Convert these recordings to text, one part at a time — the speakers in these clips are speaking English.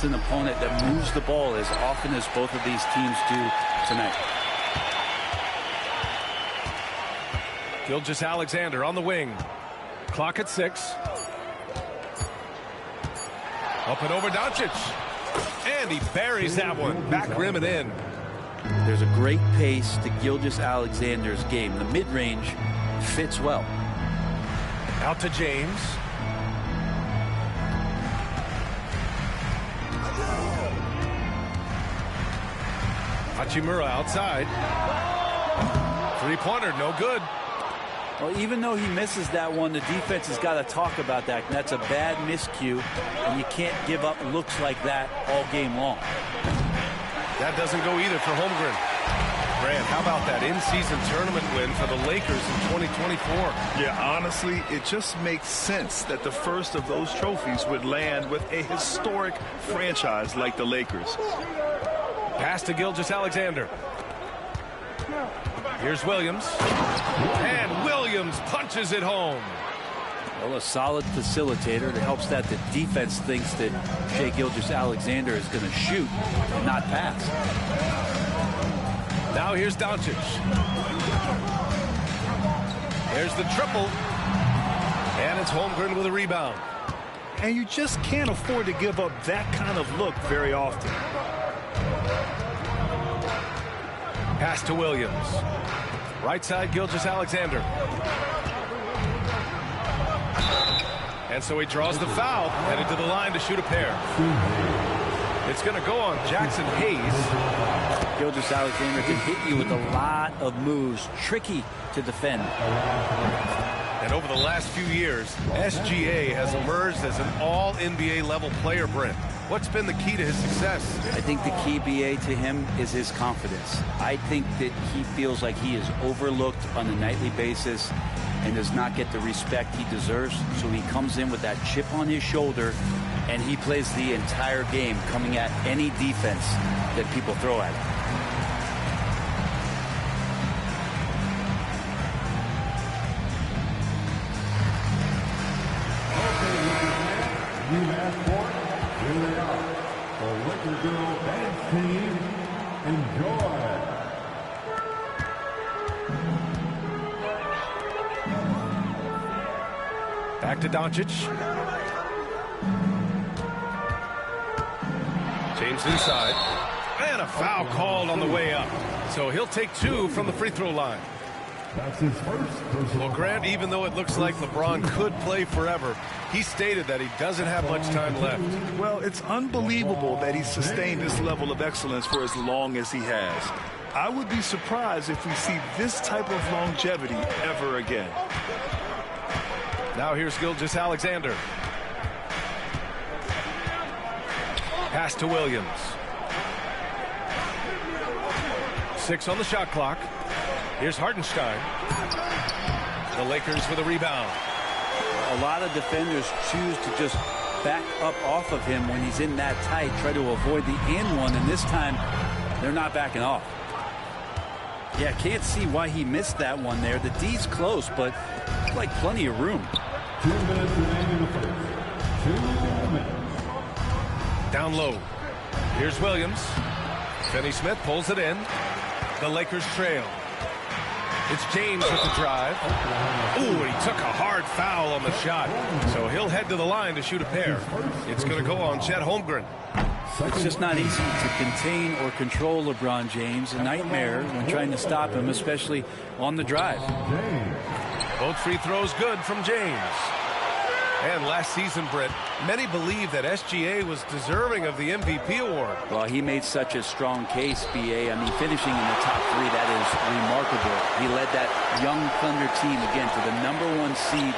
An opponent that moves the ball as often as both of these teams do tonight. Gilgeous-Alexander on the wing. Clock at 6. Up and over Doncic. And he buries that one. Back rim and in. There's a great pace to Gilgeous-Alexander's game. The mid-range fits well. Out to James. Hachimura outside. Three-pointer, no good. Well, even though he misses that one, the defense has got to talk about that. And that's a bad miscue, and you can't give up looks like that all game long. That doesn't go either for Holmgren. Grant, how about that in-season tournament win for the Lakers in 2024? Yeah, honestly, it just makes sense that the first of those trophies would land with a historic franchise like the Lakers. Pass to Gilgeous-Alexander. Here's Williams. And Williams punches it home. Well, a solid facilitator. It helps that the defense thinks that Shai Gilgeous-Alexander is going to shoot and not pass. Now here's Doncic. There's the triple. And it's Holmgren with a rebound. And you just can't afford to give up that kind of look very often. Pass to Williams. Right side, Gilgeous-Alexander. And so he draws the foul, headed to the line to shoot a pair. It's going to go on Jackson Hayes. Gilgeous-Alexander can hit you with a lot of moves. Tricky to defend. And over the last few years, SGA has emerged as an all-NBA level player, Brent. What's been the key to his success? I think the key, BA, to him is his confidence. I think that he feels like he is overlooked on a nightly basis and does not get the respect he deserves. So he comes in with that chip on his shoulder, and he plays the entire game coming at any defense that people throw at him. Back to Doncic. James inside. And a foul called on the way up. So he'll take 2 from the free throw line. That's his first. Well, Grant, even though it looks like LeBron could play forever, he stated that he doesn't have much time left. Well, it's unbelievable that he's sustained this level of excellence for as long as he has. I would be surprised if we see this type of longevity ever again. Now here's Gilgeous-Alexander. Pass to Williams. 6 on the shot clock. Here's Hartenstein. The Lakers with a rebound. A lot of defenders choose to just back up off of him when he's in that tight, try to avoid the and one, and this time they're not backing off. Yeah, can't see why he missed that one there. The D's close, but like plenty of room. 2 minutes remaining in the first. 2 minutes. Down low. Here's Williams. Finney-Smith pulls it in. The Lakers trail. It's James with the drive. Ooh, he took a hard foul on the shot. So he'll head to the line to shoot a pair. It's going to go on Chet Holmgren. It's just not easy to contain or control LeBron James. A nightmare when trying to stop him, especially on the drive. Both free throws good from James. And last season, Britt, many believe that SGA was deserving of the MVP award. Well, he made such a strong case, BA. I mean, finishing in the top 3, that is remarkable. He led that young Thunder team, again, to the #1 seed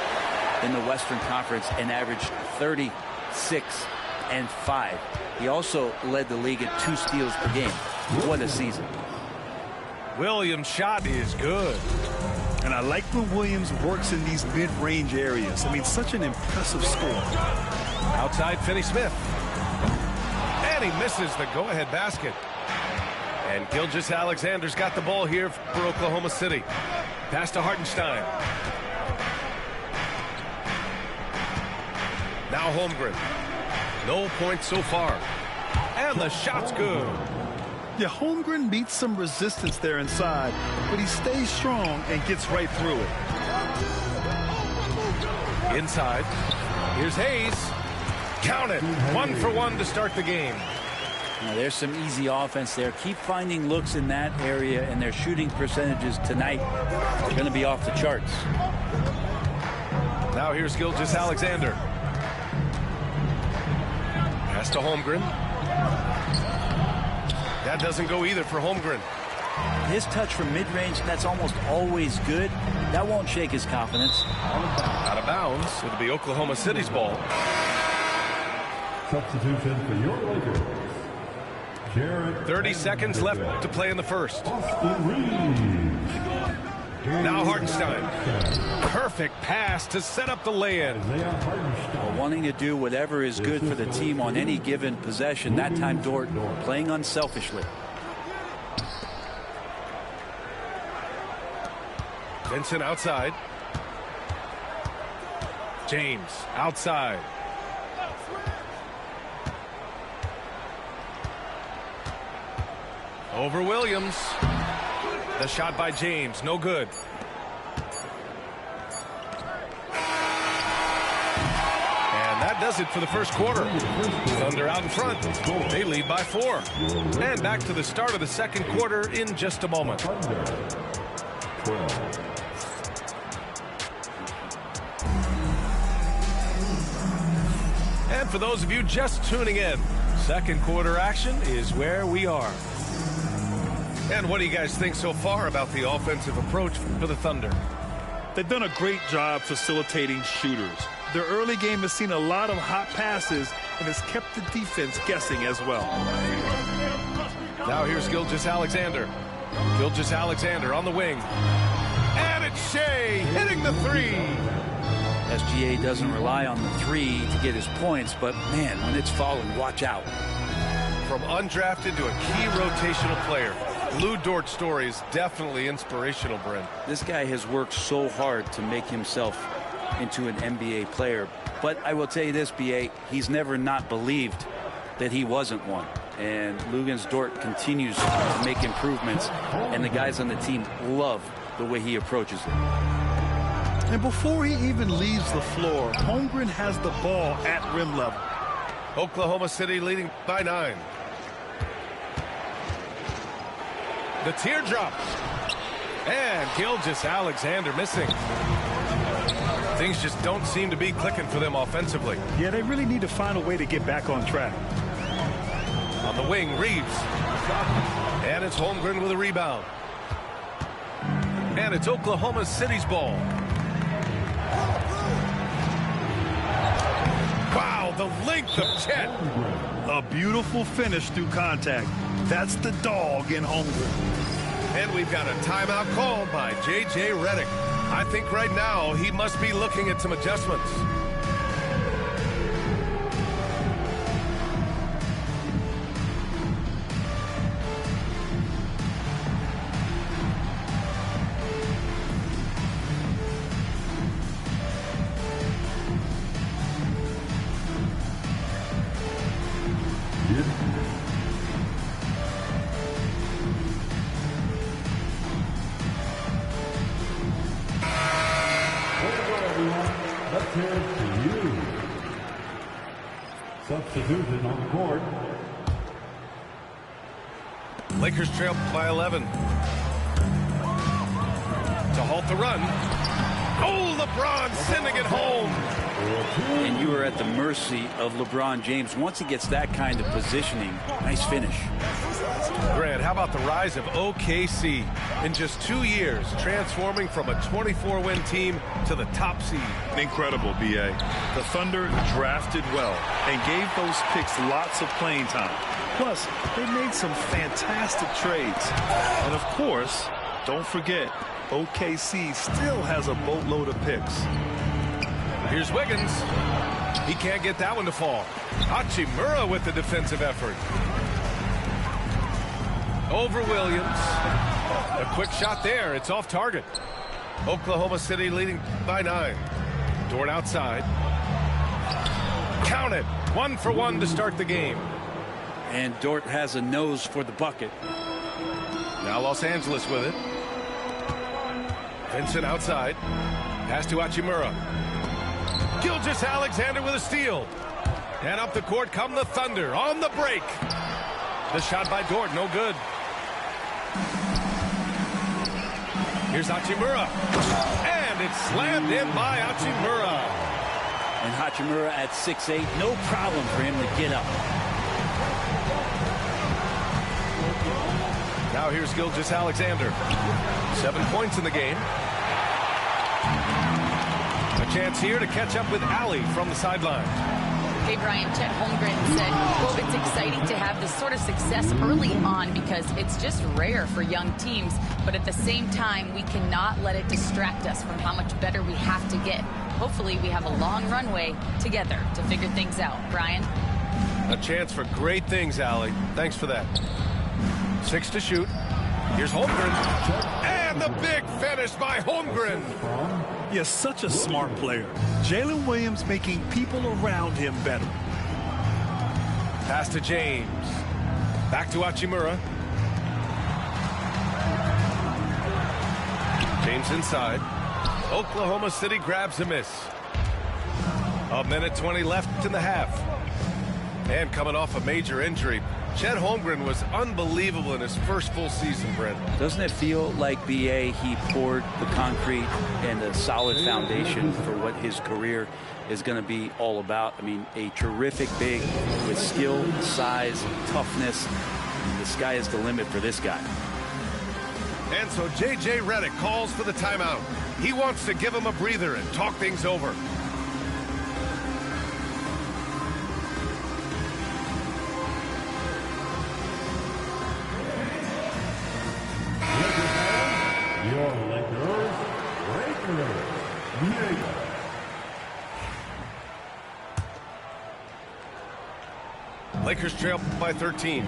in the Western Conference and averaged 36 and 5. He also led the league at 2 steals per game. What a season. Williams' shot is good. And I like when Williams works in these mid-range areas. I mean, such an impressive score. Outside Finney-Smith. And he misses the go-ahead basket. And Gilgeous-Alexander's got the ball here for Oklahoma City. Pass to Hartenstein. Now Holmgren. No points so far. And the shot's good. Yeah, Holmgren meets some resistance there inside, but he stays strong and gets right through it. Inside. Here's Hayes. Count it. 1 for 1 to start the game. Now, there's some easy offense there. Keep finding looks in that area, and their shooting percentages tonight are going to be off the charts. Now here's Gilgeous-Alexander. Pass to Holmgren. That doesn't go either for Holmgren. His touch from mid-range, that's almost always good. That won't shake his confidence. Out of bounds. It'll be Oklahoma City's ball. Substitution for your Lakers. 30 seconds left to play in the first. Austin Reeves. Now Hartenstein. Perfect pass to set up the lay-in. Wanting to do whatever is good for the team on any given possession. That time Dort playing unselfishly. Vincent outside. James outside. Over Williams. The shot by James, no good. And that does it for the first quarter. Thunder out in front. They lead by 4. And back to the start of the second quarter in just a moment. And for those of you just tuning in, second quarter action is where we are. And what do you guys think so far about the offensive approach for the Thunder? They've done a great job facilitating shooters. Their early game has seen a lot of hot passes and has kept the defense guessing as well. Now here's Gilgeous-Alexander. Gilgeous-Alexander on the wing. And it's Shea hitting the 3. SGA doesn't rely on the 3 to get his points, but man, when it's falling, watch out. From undrafted to a key rotational player, Lou Dort's story is definitely inspirational, Brent. This guy has worked so hard to make himself into an NBA player. But I will tell you this, B.A., he's never not believed that he wasn't one. And Luguentz Dort continues to make improvements, and the guys on the team love the way he approaches it. And before he even leaves the floor, Holmgren has the ball at rim level. Oklahoma City leading by 9. The teardrop. And Gilgeous-Alexander missing. Things just don't seem to be clicking for them offensively. Yeah, they really need to find a way to get back on track. On the wing, Reeves. And it's Holmgren with a rebound. And it's Oklahoma City's ball. Wow, the length of Chet. A beautiful finish through contact. That's the dog in Holmgren. And we've got a timeout called by J.J. Redick. I think right now he must be looking at some adjustments. Let's hear it to you. Substitution on the court. Lakers trail by 11. To halt the run. Oh, LeBron sending it home. And you are at the mercy of LeBron James. Once he gets that kind of positioning, nice finish. Grant, how about the rise of OKC in just 2 years, transforming from a 24-win team to the top seed? Incredible, B.A. The Thunder drafted well and gave those picks lots of playing time. Plus, they made some fantastic trades. And of course, don't forget, OKC still has a boatload of picks. Here's Wiggins. He can't get that one to fall. Hachimura with the defensive effort. Over Williams. A quick shot there. It's off target. Oklahoma City leading by 9. Dort outside. Count it. 1 for 1 to start the game. And Dort has a nose for the bucket. Now Los Angeles with it. Vincent outside. Pass to Hachimura. Gilgeous-Alexander with a steal. And up the court come the Thunder on the break. The shot by Dort, no good. Here's Hachimura. And it's slammed in by Hachimura. And Hachimura at 6'8", no problem for him to get up. Now here's Gilgeous-Alexander. 7 points in the game. A chance here to catch up with Ali from the sideline. Hey, Brian, Chet Holmgren said, quote, it's exciting to have this sort of success early on because it's just rare for young teams. But at the same time, we cannot let it distract us from how much better we have to get. Hopefully, we have a long runway together to figure things out. Brian? A chance for great things, Ali. Thanks for that. 6 to shoot. Here's Holmgren. And the big finish by Holmgren. Yes, such a smart player. Jalen Williams making people around him better. Pass to James. Back to Hachimura. James inside. Oklahoma City grabs a miss. 1:20 left in the half. And coming off a major injury, Chet Holmgren was unbelievable in his first full season, Brent. Doesn't it feel like, B.A., he poured the concrete and a solid foundation for what his career is going to be all about? I mean, a terrific big with skill, size, toughness. The sky is the limit for this guy. And so J.J. Redick calls for the timeout. He wants to give him a breather and talk things over. Your Lakers. Lakers trail by 13.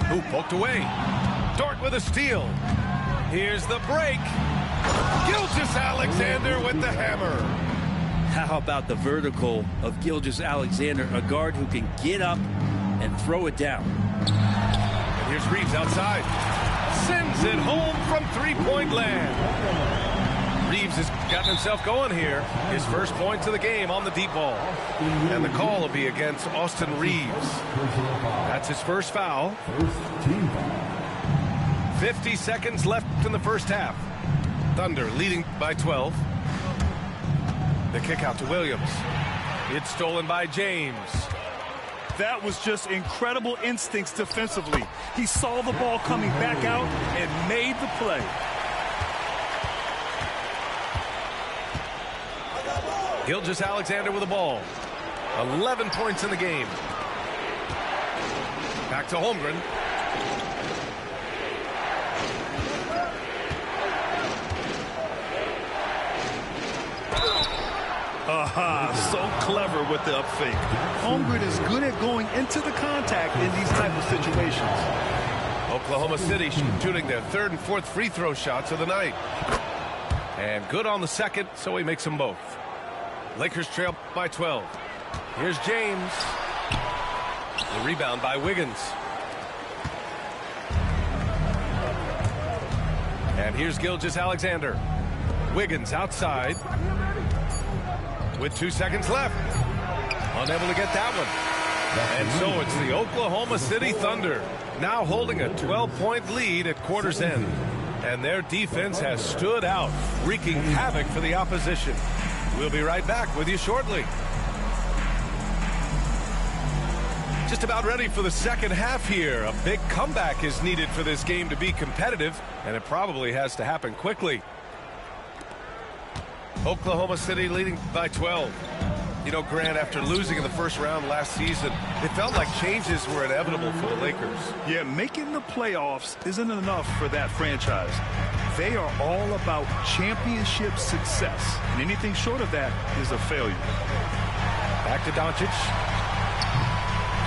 Who poked away? Dort with a steal. Here's the break. Gilgeous-Alexander with the hammer. How about the vertical of Gilgeous-Alexander, a guard who can get up and throw it down. And here's Reeves outside. Sends it home from three-point land. Reeves has gotten himself going here. His first points of the game on the deep ball. And the call will be against Austin Reeves. That's his first foul. 50 seconds left in the first half. Thunder leading by 12. The kick out to Williams. It's stolen by James. That was just incredible instincts defensively. He saw the ball coming back out and made the play. Gilgeous-Alexander with the ball. 11 points in the game. Back to Holmgren. So clever with the up fake. Holmgren is good at going into the contact in these type of situations. Oklahoma City shooting their third and fourth free throw shots of the night. And good on the second, so he makes them both. Lakers trail by 12. Here's James. The rebound by Wiggins. And here's Gilgeous-Alexander. Wiggins outside. With 2 seconds left. Unable to get that one. And so it's the Oklahoma City Thunder now holding a 12-point lead at quarter's end. And their defense has stood out, wreaking havoc for the opposition. We'll be right back with you shortly. Just about ready for the second half here. A big comeback is needed for this game to be competitive, and it probably has to happen quickly. Oklahoma City leading by 12. You know, Grant, after losing in the first round last season, it felt like changes were inevitable for the Lakers. Yeah, making the playoffs isn't enough for that franchise. They are all about championship success, and anything short of that is a failure. Back to Doncic.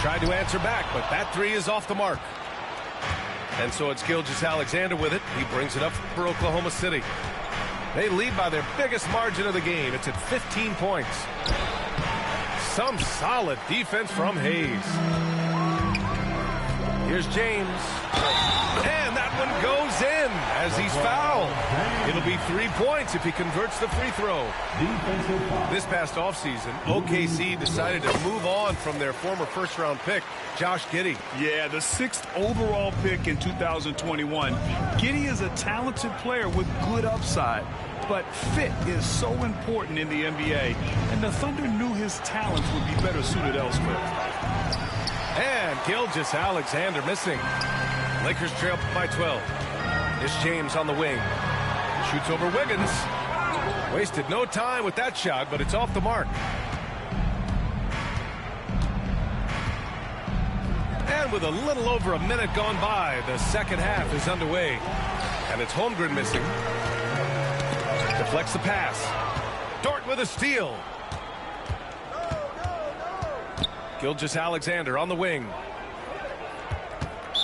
Tried to answer back, but that three is off the mark. And so it's Gilgeous-Alexander with it. He brings it up for Oklahoma City. They lead by their biggest margin of the game. It's at 15 points. Some solid defense from Hayes. Here's James. And that one goes in as he's fouled. It'll be 3 points if he converts the free throw. This past offseason, OKC decided to move on from their former first-round pick, Josh Giddey. Yeah, the 6th overall pick in 2021. Giddey is a talented player with good upside, but fit is so important in the NBA, and the Thunder knew his talents would be better suited elsewhere. And Gilgeous-Alexander missing. Lakers trail by 12. Here's James on the wing. Shoots over Wiggins. Wasted no time with that shot, but it's off the mark. And with a little over a minute gone by, the second half is underway. And it's Holmgren missing. Deflects the pass. Dort with a steal. Gilgeous-Alexander on the wing.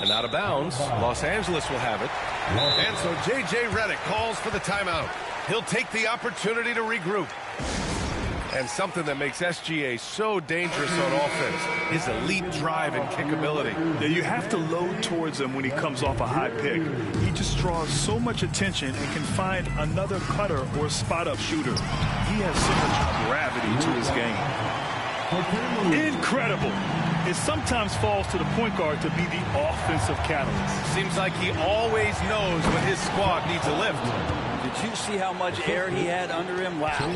And out of bounds. Los Angeles will have it. And so J.J. Redick calls for the timeout. He'll take the opportunity to regroup. And something that makes SGA so dangerous on offense, his elite drive and kickability. Yeah, you have to load towards him when he comes off a high pick. He just draws so much attention and can find another cutter or spot-up shooter. He has so much gravity to his game. Incredible. It sometimes falls to the point guard to be the offensive catalyst. Seems like he always knows when his squad needs a lift. Did you see how much air he had under him? Wow.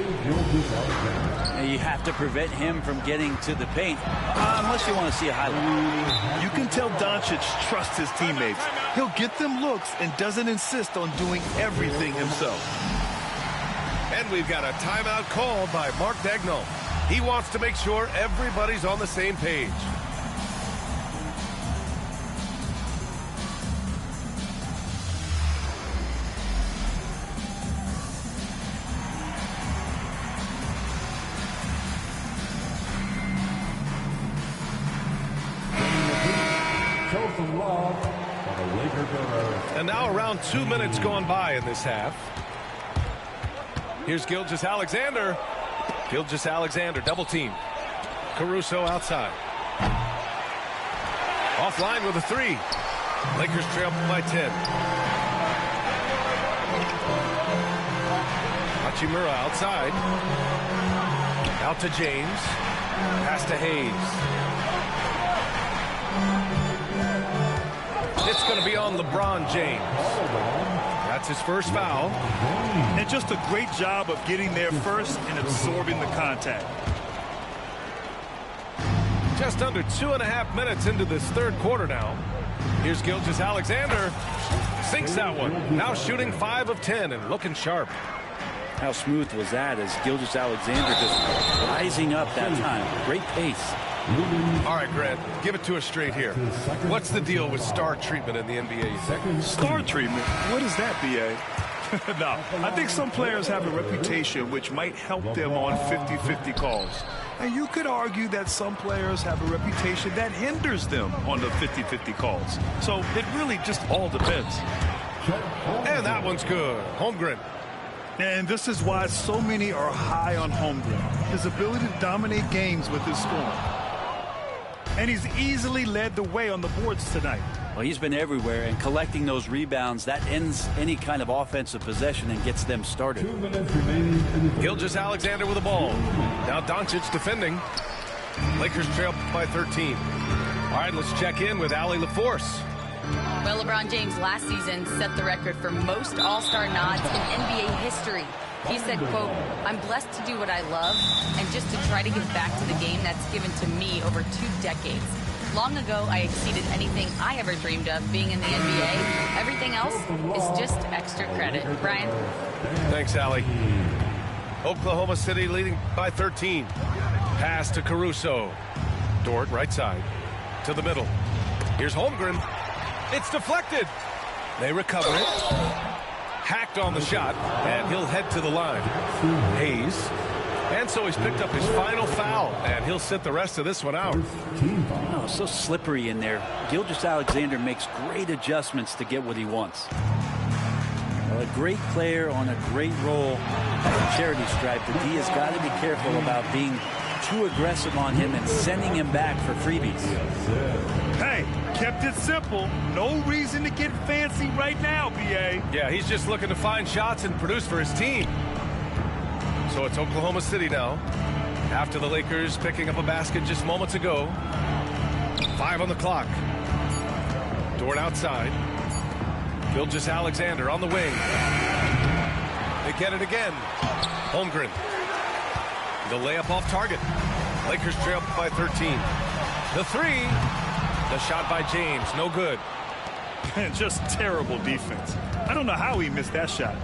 You have to prevent him from getting to the paint, unless you want to see a highlight. You can tell Doncic trusts his teammates. He'll get them looks and doesn't insist on doing everything himself. And we've got a timeout called by Mark Daigneault. He wants to make sure everybody's on the same page. And now around 2 minutes gone by in this half. Here's Gilgeous-Alexander. Gilgeous-Alexander double team. Caruso outside. Offline with a three. Lakers trail by 10. Hachimura outside. Out to James. Pass to Hayes. It's going to be on LeBron James. That's his first foul. And just a great job of getting there first and absorbing the contact. Just under 2.5 minutes into this third quarter now. Here's Gilgeous-Alexander. Sinks that one. Now shooting 5 of 10 and looking sharp. How smooth was that as Gilgeous-Alexander just rising up that time. Great pace. All right, Grant, give it to us straight here. What's the deal with star treatment in the NBA? Star treatment? What is that, B.A.? No, I think some players have a reputation which might help them on 50-50 calls. And you could argue that some players have a reputation that hinders them on the 50-50 calls. So it really just all depends. And that one's good. Holmgren. And this is why so many are high on Holmgren. His ability to dominate games with his scoring. And he's easily led the way on the boards tonight. Well, he's been everywhere, and collecting those rebounds, that ends any kind of offensive possession and gets them started. Gilgeous-Alexander with the ball. Now Doncic defending. Lakers trail by 13. All right, let's check in with Allie LaForce. Well, LeBron James last season set the record for most All-Star nods in NBA history. He said, quote, "I'm blessed to do what I love and just to try to give back to the game that's given to me over 2 decades. Long ago, I exceeded anything I ever dreamed of being in the NBA. Everything else is just extra credit." Brian? Thanks, Allie. Oklahoma City leading by 13. Pass to Caruso. Dort, right side. To the middle. Here's Holmgren. It's deflected. They recover it. Hacked on the shot, and he'll head to the line. Hayes. And so he's picked up his final foul, and he'll sit the rest of this one out. Oh, so slippery in there. Gilgeous-Alexander makes great adjustments to get what he wants. Well, a great player on a great role at a charity stripe, but he has got to be careful about being too aggressive on him and sending him back for freebies. Hey, kept it simple. No reason to get fancy right now, B.A. Yeah, he's just looking to find shots and produce for his team. So it's Oklahoma City now. After the Lakers picking up a basket just moments ago. 5 on the clock. Dort outside. Gilgeous-Alexander on the wing. They get it again. Holmgren. The layup off target. Lakers trail by 13. The three. The shot by James. No good. Just terrible defense. I don't know how he missed that shot.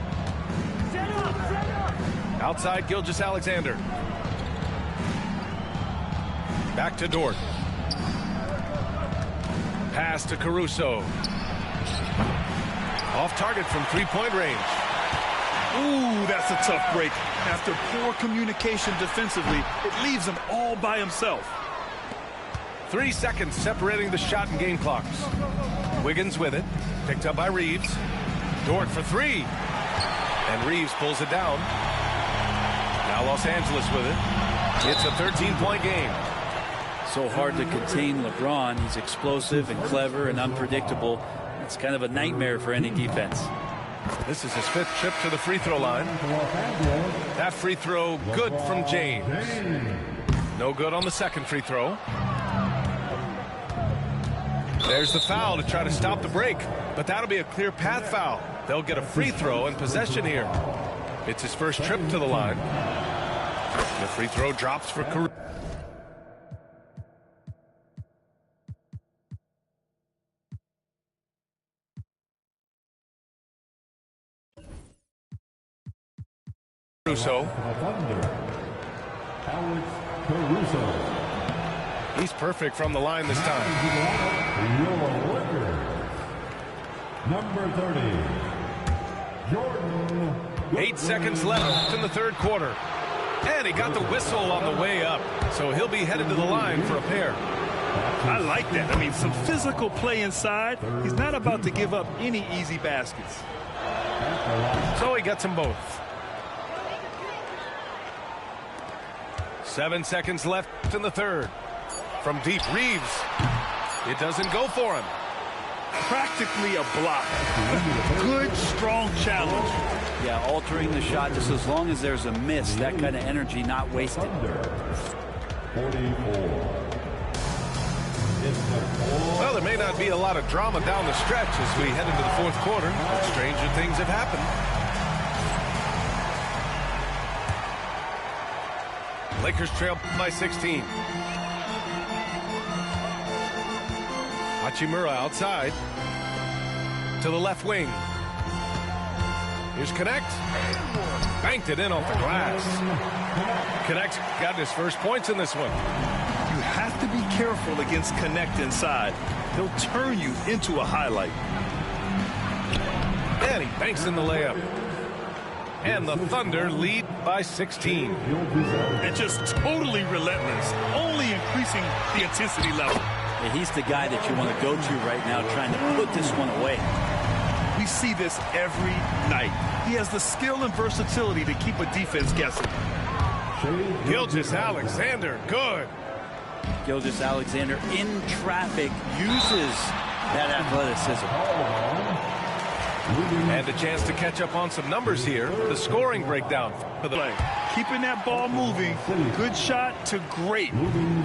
Outside Gilgeous-Alexander. Back to Dort. Pass to Caruso. Off target from three-point range. Ooh, that's a tough break. After poor communication defensively, it leaves him all by himself. 3 seconds separating the shot and game clocks. Wiggins with it. Picked up by Reeves. Dort for three. And Reeves pulls it down. Now Los Angeles with it. It's a 13-point game. So hard to contain LeBron. He's explosive and clever and unpredictable. It's kind of a nightmare for any defense. This is his 5th trip to the free throw line. That free throw good from James. No good on the second free throw. There's the foul to try to stop the break, but that'll be a clear path foul. They'll get a free throw and possession here. It's his first trip to the line. The free throw drops for Caruso. Alex Caruso. He's perfect from the line this time. Your Lakers. Number 30, Jordan. 8 seconds left in the third quarter. And he got the whistle on the way up. So he'll be headed to the line for a pair. I like that. I mean, some physical play inside. He's not about to give up any easy baskets. So he gets them both. 7 seconds left in the third. From deep, Reeves. It doesn't go for him. Practically a block. Good, strong challenge. Yeah, altering the shot just as long as there's a miss. That kind of energy not wasted. 44. Well, there may not be a lot of drama down the stretch as we head into the fourth quarter, but stranger things have happened. Lakers trail by 16. Hachimura outside to the left wing. Here's Connect. Banked it in off the glass. Connect got his first points in this one. You have to be careful against Connect inside. He'll turn you into a highlight. And he banks in the layup. And the Thunder lead by 16. And just totally relentless, only increasing the intensity level. Yeah, he's the guy that you want to go to right now, trying to put this one away. We see this every night. He has the skill and versatility to keep a defense guessing. Gilgeous-Alexander, good. Gilgeous-Alexander in traffic uses that athleticism. And a chance to catch up on some numbers here. The scoring breakdown for the play. Keeping that ball moving. Good shot to great.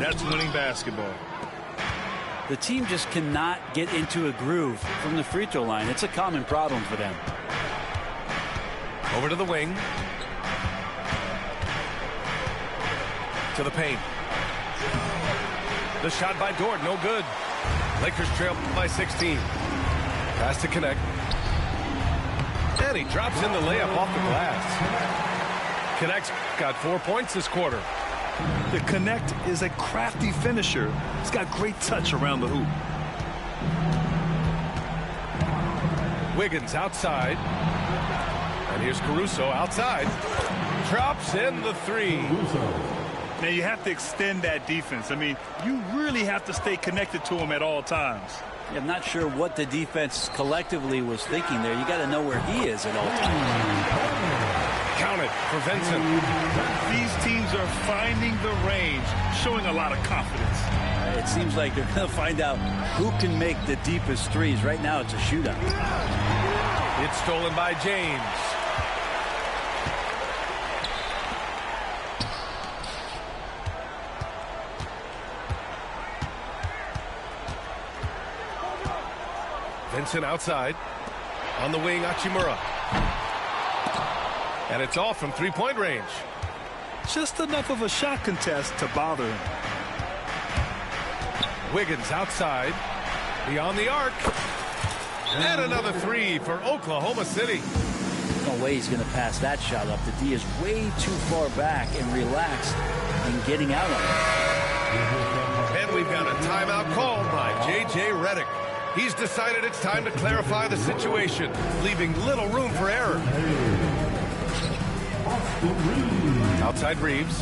That's winning basketball. The team just cannot get into a groove from the free throw line. It's a common problem for them. Over to the wing. To the paint. The shot by Dort, no good. Lakers trail by 16. Pass to Connect. And he drops in the layup off the glass. Connect's got 4 points this quarter. The Connect is a crafty finisher. He's got great touch around the hoop. Wiggins outside. And here's Caruso outside. Drops in the three. Now you have to extend that defense. I mean, you really have to stay connected to him at all times. I'm not sure what the defense collectively was thinking there. You got to know where he is at all times. Count it. for Vincent. These teams are finding the range, showing a lot of confidence. It seems like they're going to find out who can make the deepest threes. Right now, it's a shootout. It's stolen by James. Vincent outside. On the wing, Hachimura. And it's off from three-point range. Just enough of a shot contest to bother him. Wiggins outside. Beyond the arc. And another three for Oklahoma City. No way he's going to pass that shot up. The D is way too far back and relaxed in getting out of it. And we've got a timeout called by J.J. Redick. He's decided it's time to clarify the situation, leaving little room for error. Outside Reeves.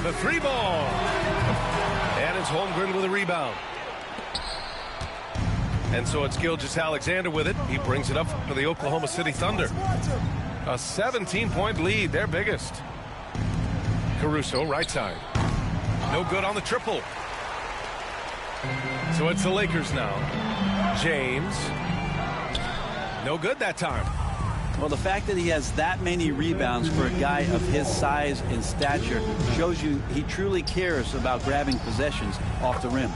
The three ball. And it's Holmgren with a rebound. And so it's Gilgeous-Alexander with it. He brings it up for the Oklahoma City Thunder. A 17-point lead, their biggest. Caruso, right side. No good on the triple. So it's the Lakers now. James. No good that time. Well, the fact that he has that many rebounds for a guy of his size and stature shows you he truly cares about grabbing possessions off the rim.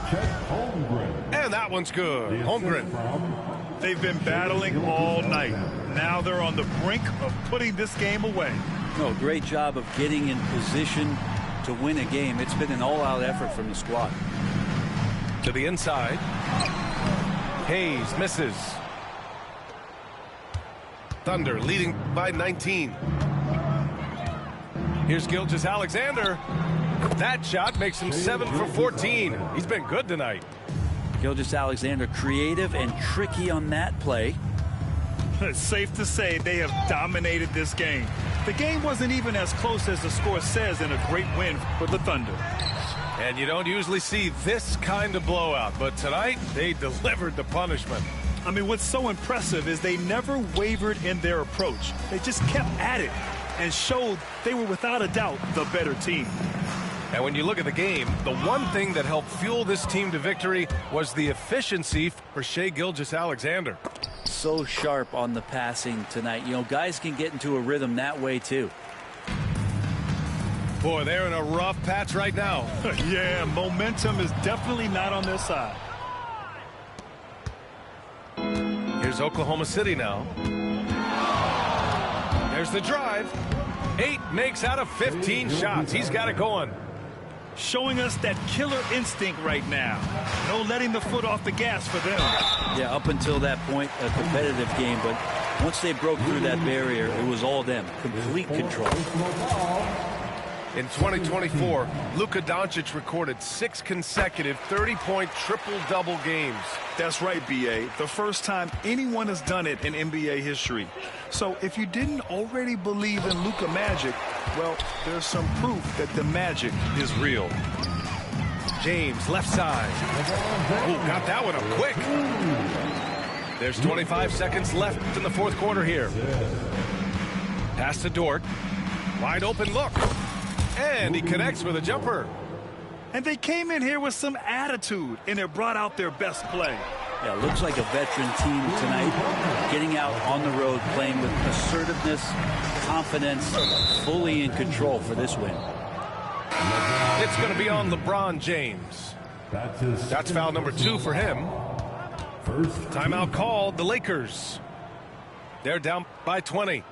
And that one's good. Holmgren. They've been battling all night. Now they're on the brink of putting this game away. No, great job of getting in position to win a game. It's been an all-out effort from the squad. To the inside. Hayes misses. Thunder leading by 19. Here's Gilgeous-Alexander. That shot makes him 7 for 14. He's been good tonight. Gilgeous-Alexander creative and tricky on that play. It's safe to say they have dominated this game. The game wasn't even as close as the score says in a great win for the Thunder. And you don't usually see this kind of blowout, but tonight they delivered the punishment. I mean, what's so impressive is they never wavered in their approach. They just kept at it and showed they were without a doubt the better team. And when you look at the game, the one thing that helped fuel this team to victory was the efficiency for Shai Gilgeous-Alexander. So sharp on the passing tonight. You know, guys can get into a rhythm that way too. Boy, they're in a rough patch right now. Yeah, momentum is definitely not on their side. Here's Oklahoma City now. There's the drive. 8 makes out of 15 shots. He's got it going. Showing us that killer instinct right now. No letting the foot off the gas for them. Yeah, up until that point, a competitive game, but once they broke through that barrier, it was all them. Complete control. In 2024, Luka Doncic recorded 6 consecutive 30-point triple-double games. That's right, B.A. The first time anyone has done it in NBA history. So if you didn't already believe in Luka magic, well, there's some proof that the magic is real. James, left side. Ooh, got that one up quick. There's 25 seconds left in the fourth quarter here. Pass to Dort. Wide open look. And he connects with a jumper. And they came in here with some attitude, and it brought out their best play. Yeah, looks like a veteran team tonight, getting out on the road, playing with assertiveness, confidence, fully in control for this win. It's going to be on LeBron James. That's foul number 2 for him. Timeout called, the Lakers. They're down by 20.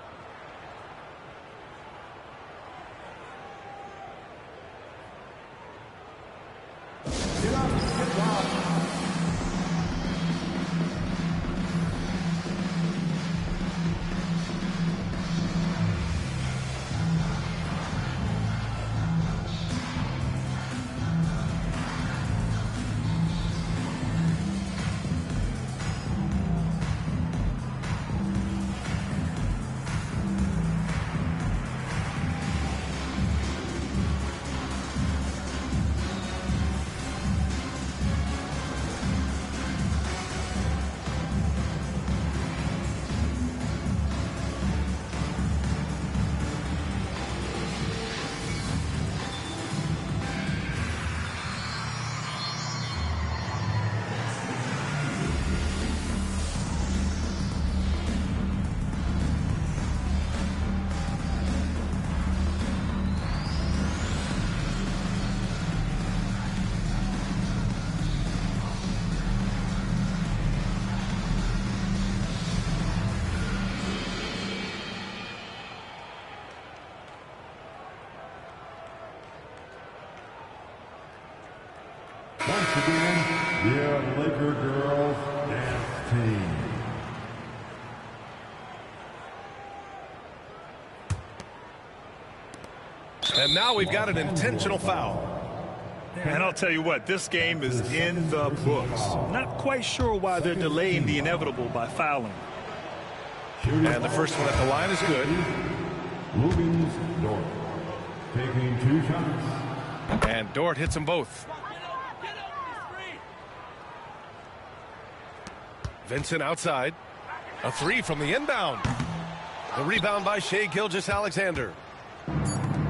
begin, the Laker girls dance team. And now we've got an intentional foul. And I'll tell you what, this game is in the books. Not quite sure why they're delaying the inevitable by fouling. And the first one at the line is good. Rubens Dort taking 2 shots. And Dort hits them both. Vincent outside. A 3 from the inbound. The rebound by Shai Gilgeous-Alexander.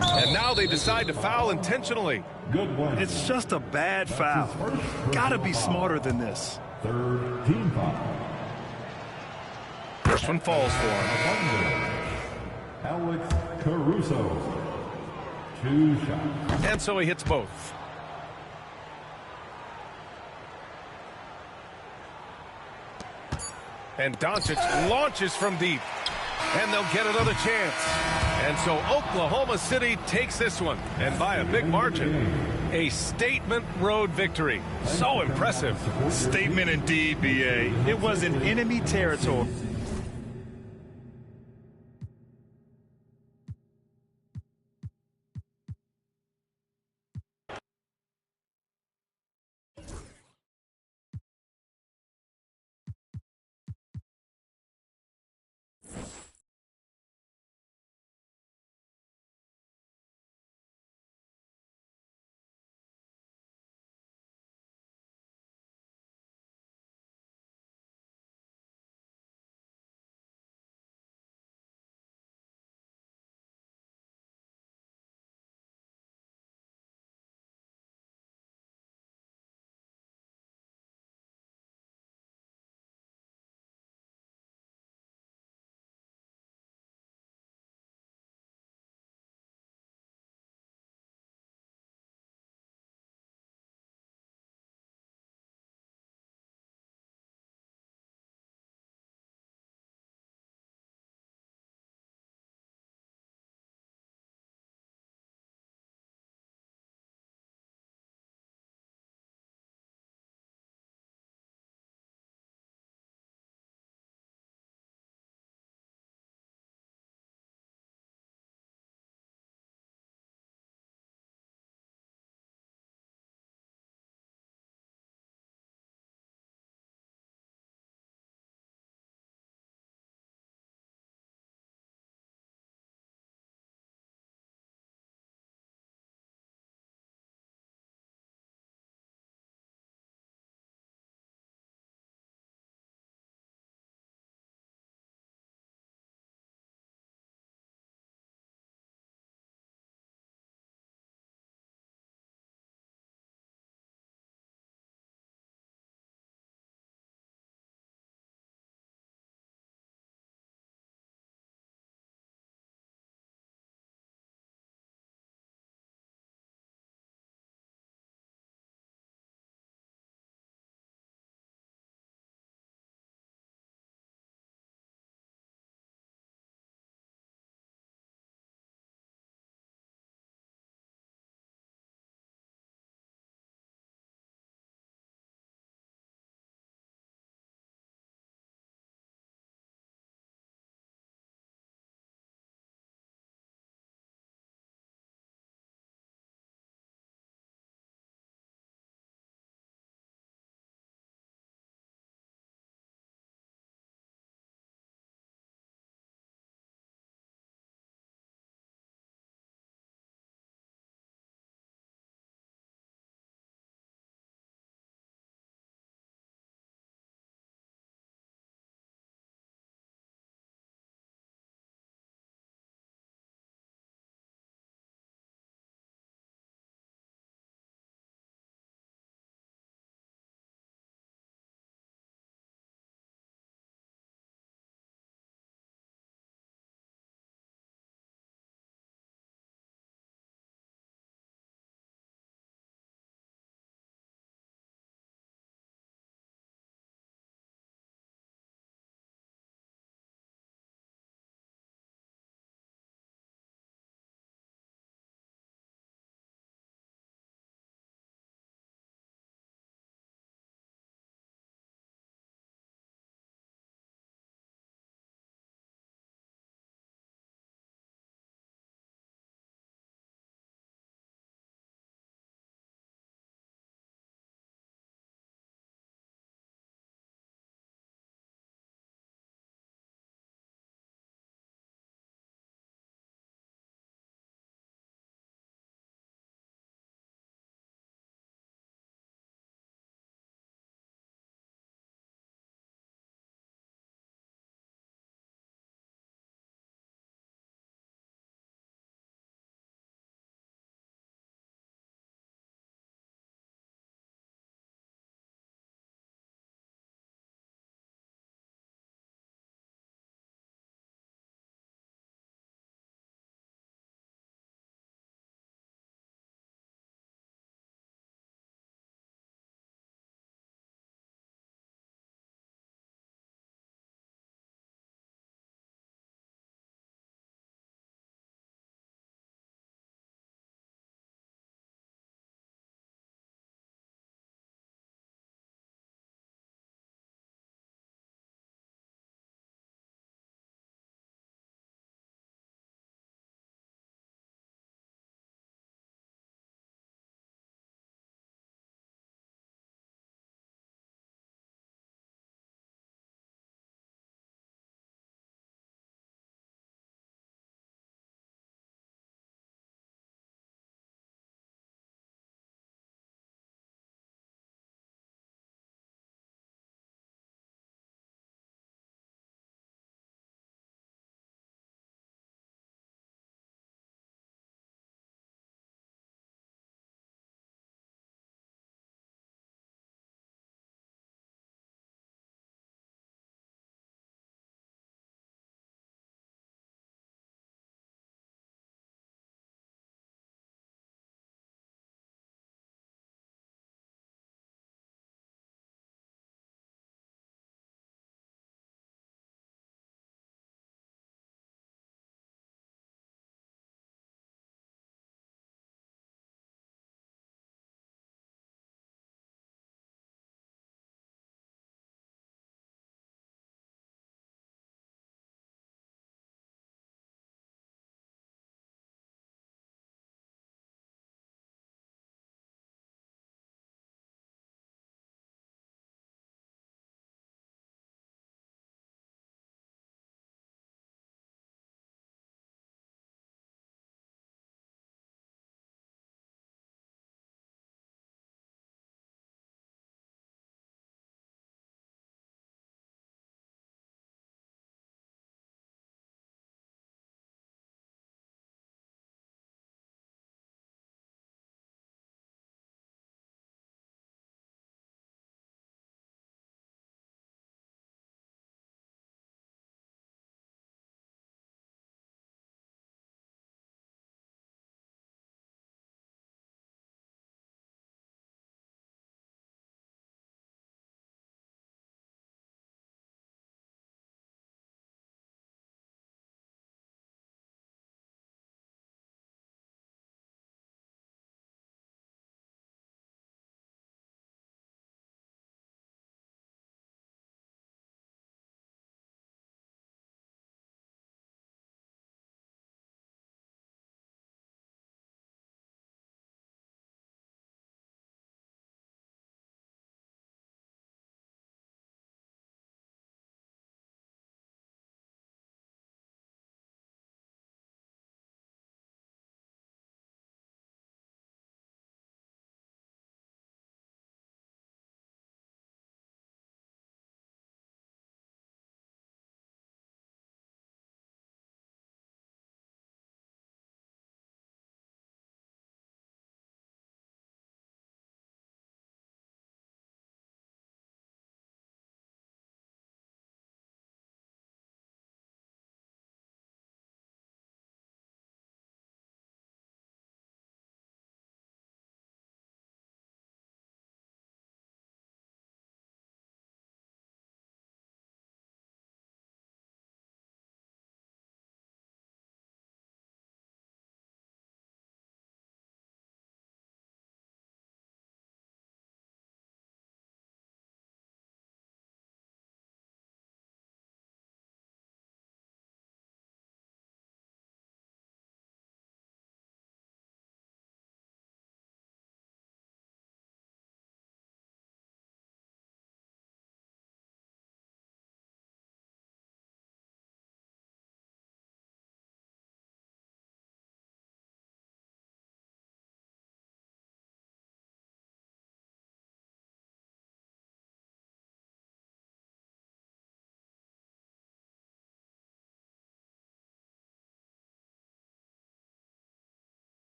And now they decide to foul intentionally. Good one. It's just a bad foul. Gotta be smarter than this. Third team foul. First one falls for him. Alex Caruso. 2 shots. And so he hits both. And Doncic launches from deep. And they'll get another chance. And so Oklahoma City takes this one, and by a big margin. A statement road victory. So impressive. Statement indeed, B.A. It was in enemy territory.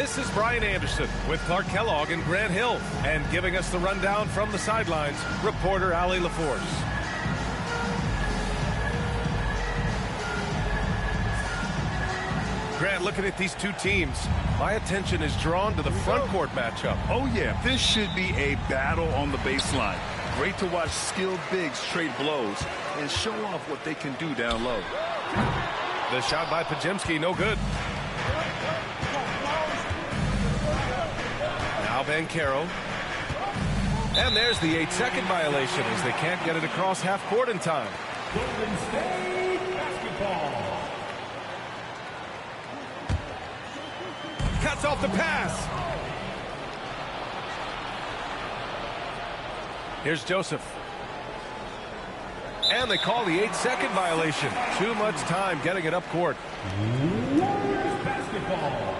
This is Brian Anderson with Clark Kellogg and Grant Hill. And giving us the rundown from the sidelines, reporter Allie LaForce. Grant, looking at these two teams, my attention is drawn to the front court matchup. Oh, yeah. This should be a battle on the baseline. Great to watch skilled bigs trade blows and show off what they can do down low. The shot by Podziemski, no good. Now Banchero. And there's the 8-second violation as they can't get it across half court in time. Golden State basketball. Cuts off the pass. Here's Joseph. And they call the 8-second violation. Too much time getting it up court. Warriors basketball.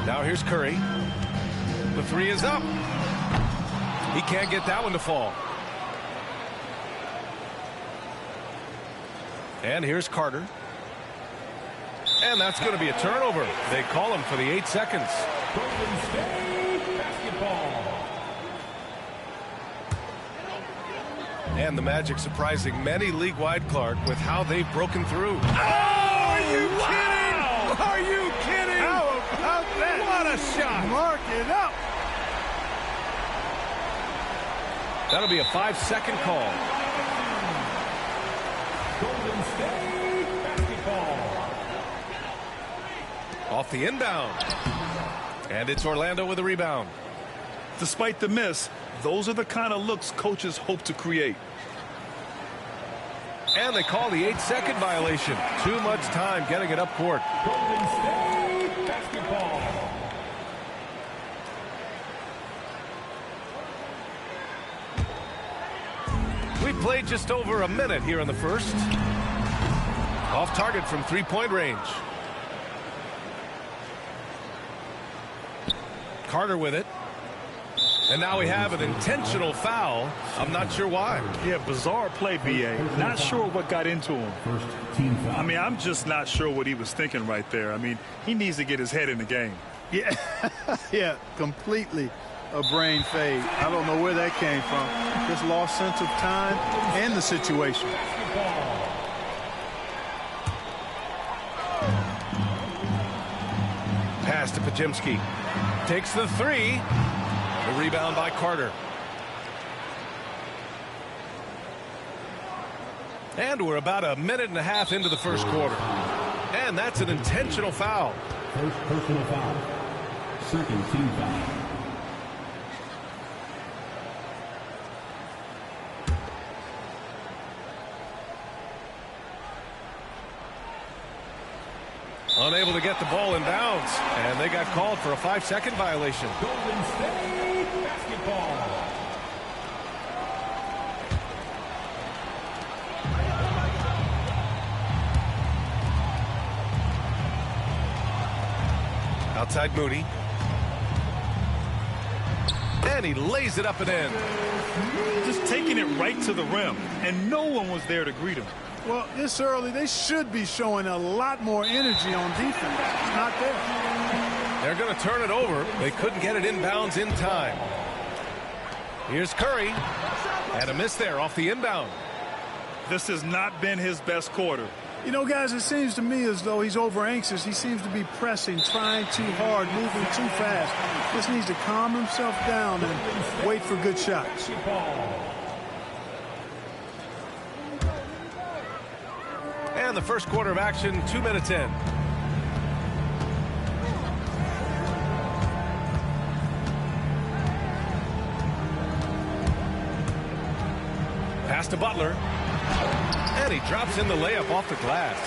Now here's Curry. The three is up. He can't get that one to fall. And here's Carter. And that's going to be a turnover. They call him for the 8 seconds. Golden State basketball. And the Magic surprising many league-wide, Clark, with how they've broken through. Oh, are you kidding? Are you kidding? How about that? What a shot. Mark it up. That'll be a 5-second call. Golden State basketball. Off the inbound. And it's Orlando with a rebound. Despite the miss, those are the kind of looks coaches hope to create. And they call the 8-second violation. Too much time getting it up court. Golden State basketball. We played just over a minute here in the first. Off target from three-point range. Carter with it. And now we have an intentional foul. I'm not sure why. Yeah, bizarre play, B.A. Not sure what got into him. First team foul. I mean, I'm just not sure what he was thinking right there. I mean, he needs to get his head in the game. Yeah, yeah, completely a brain fade. I don't know where that came from. Just lost sense of time and the situation. Pass to Podziemski. Takes the three. The rebound by Carter. And we're about a minute and a half into the first quarter. And that's an intentional foul. First personal foul. Second team foul. Unable to get the ball in bounds. And they got called for a 5-second violation. Golden State basketball. Outside Moody. And he lays it up and in. Just taking it right to the rim, and no one was there to greet him. Well, this early, they should be showing a lot more energy on defense. Not there. They're going to turn it over. They couldn't get it inbounds in time. Here's Curry. And a miss there off the inbound. This has not been his best quarter. You know, guys, it seems to me as though he's over anxious. He seems to be pressing, trying too hard, moving too fast. Just needs to calm himself down and wait for good shots. And the first quarter of action, 2 minutes in. Pass to Butler. And he drops in the layup off the glass.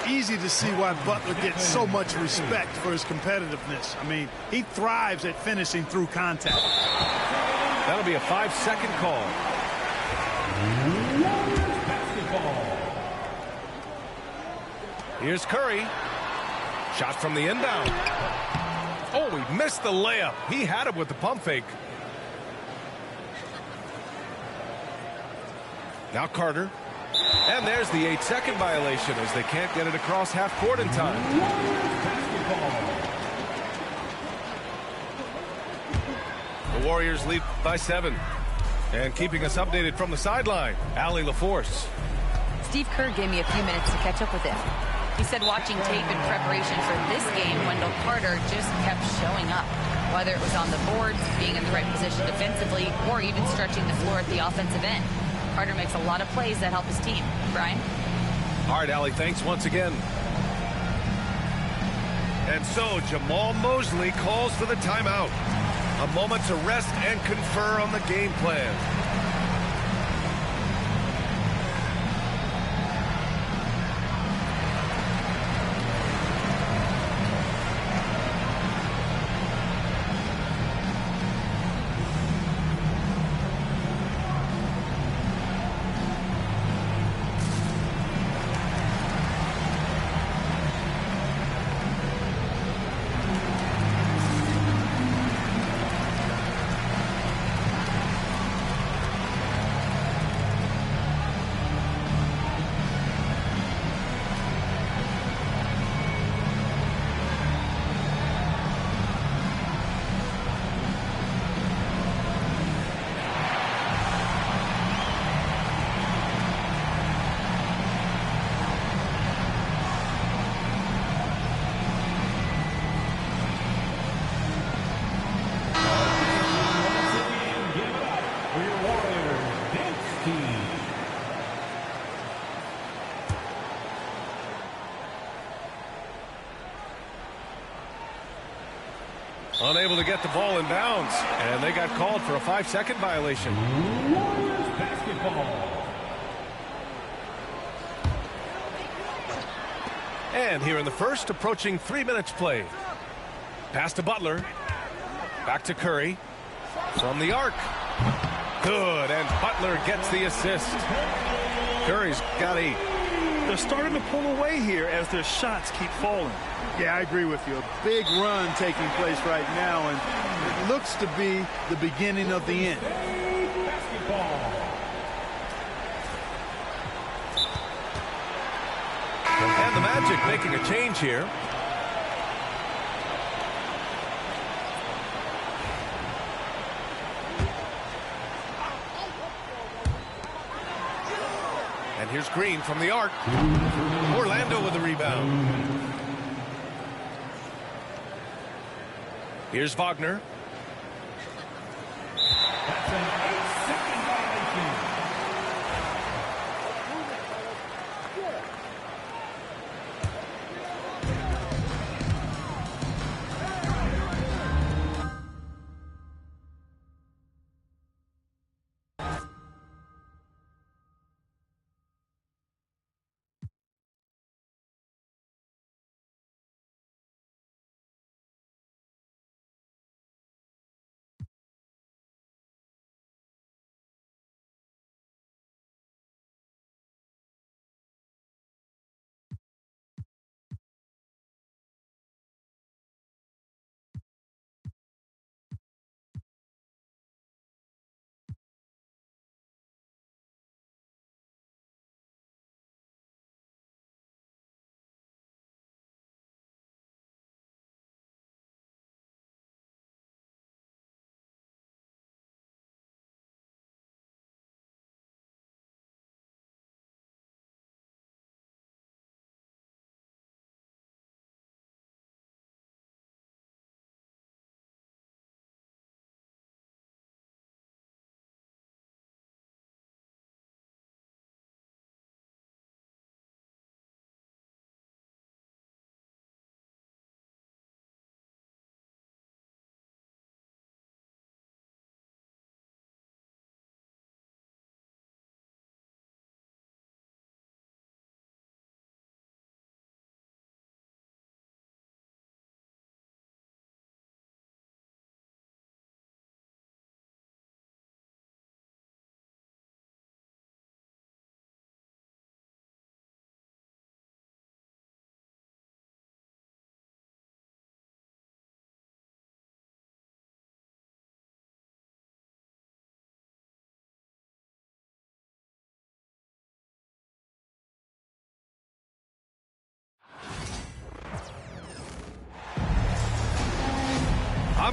Easy to see why Butler gets so much respect for his competitiveness. I mean, he thrives at finishing through contact. That'll be a 5-second call. Here's Curry. Shot from the inbound. Oh, he missed the layup. He had it with the pump fake. Now Carter. And there's the 8-second violation as they can't get it across half court in time. The Warriors lead by 7. And keeping us updated from the sideline, Allie LaForce. Steve Kerr gave me a few minutes to catch up with him. He said watching tape in preparation for this game, Wendell Carter just kept showing up. Whether it was on the boards, being in the right position defensively, or even stretching the floor at the offensive end. Carter makes a lot of plays that help his team. Brian? All right, Allie, thanks once again. And so Jamal Mosley calls for the timeout. A moment to rest and confer on the game plan. Unable to get the ball in bounds, and they got called for a 5-second violation. Warriors basketball. And here in the first, approaching 3 minutes played. Pass to Butler. Back to Curry. From the arc. Good, and Butler gets the assist. Curry's got 8. They're starting to pull away here as their shots keep falling. Yeah, I agree with you. A big run taking place right now, and it looks to be the beginning of the end. And the Magic making a change here. And here's Green from the arc. Orlando with the rebound. Here's Wagner.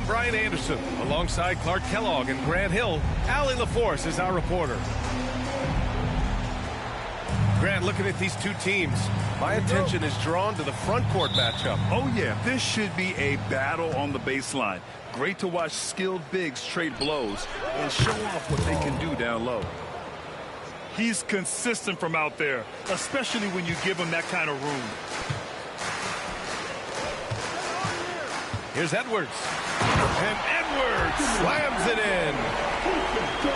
I'm Brian Anderson. Alongside Clark Kellogg and Grant Hill, Allie LaForce is our reporter. Grant, looking at these two teams, my attention is drawn to the front court matchup. Oh, yeah. This should be a battle on the baseline. Great to watch skilled bigs trade blows and show off what they can do down low. He's consistent from out there, especially when you give him that kind of room. Here's Edwards. And Edwards slams it in.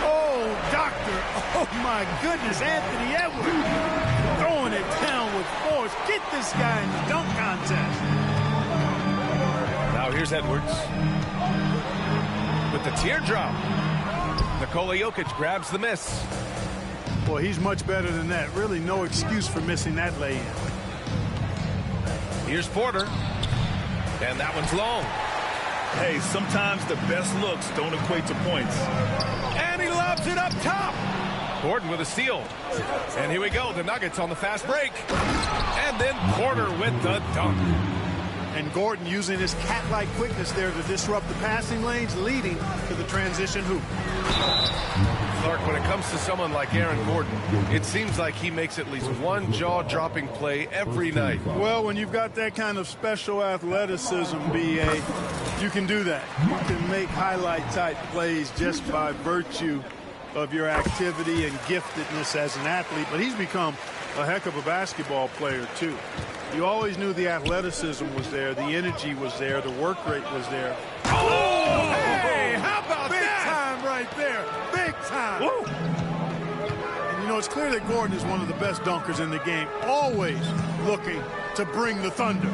Oh, doctor. Oh, my goodness. Anthony Edwards throwing it down with force. Get this guy in the dunk contest. Now here's Edwards. With the teardrop. Nikola Jokic grabs the miss. Boy, he's much better than that. Really no excuse for missing that lay-in. Here's Porter. And that one's long. Hey, sometimes the best looks don't equate to points. And he lobs it up top. Gordon with a steal. And here we go. The Nuggets on the fast break. And then Porter with the dunk. And Gordon using his cat-like quickness there to disrupt the passing lanes, leading to the transition hoop. Clark, when it comes to someone like Aaron Gordon, it seems like he makes at least one jaw-dropping play every night. Well, when you've got that kind of special athleticism, B.A., you can do that. You can make highlight-type plays just by virtue of your activity and giftedness as an athlete. But he's become a heck of a basketball player, too. You always knew the athleticism was there, the energy was there, the work rate was there. Oh, hey, how about Big that? time right there. Big time. Woo. And, you know, it's clear that Gordon is one of the best dunkers in the game, always looking to bring the thunder.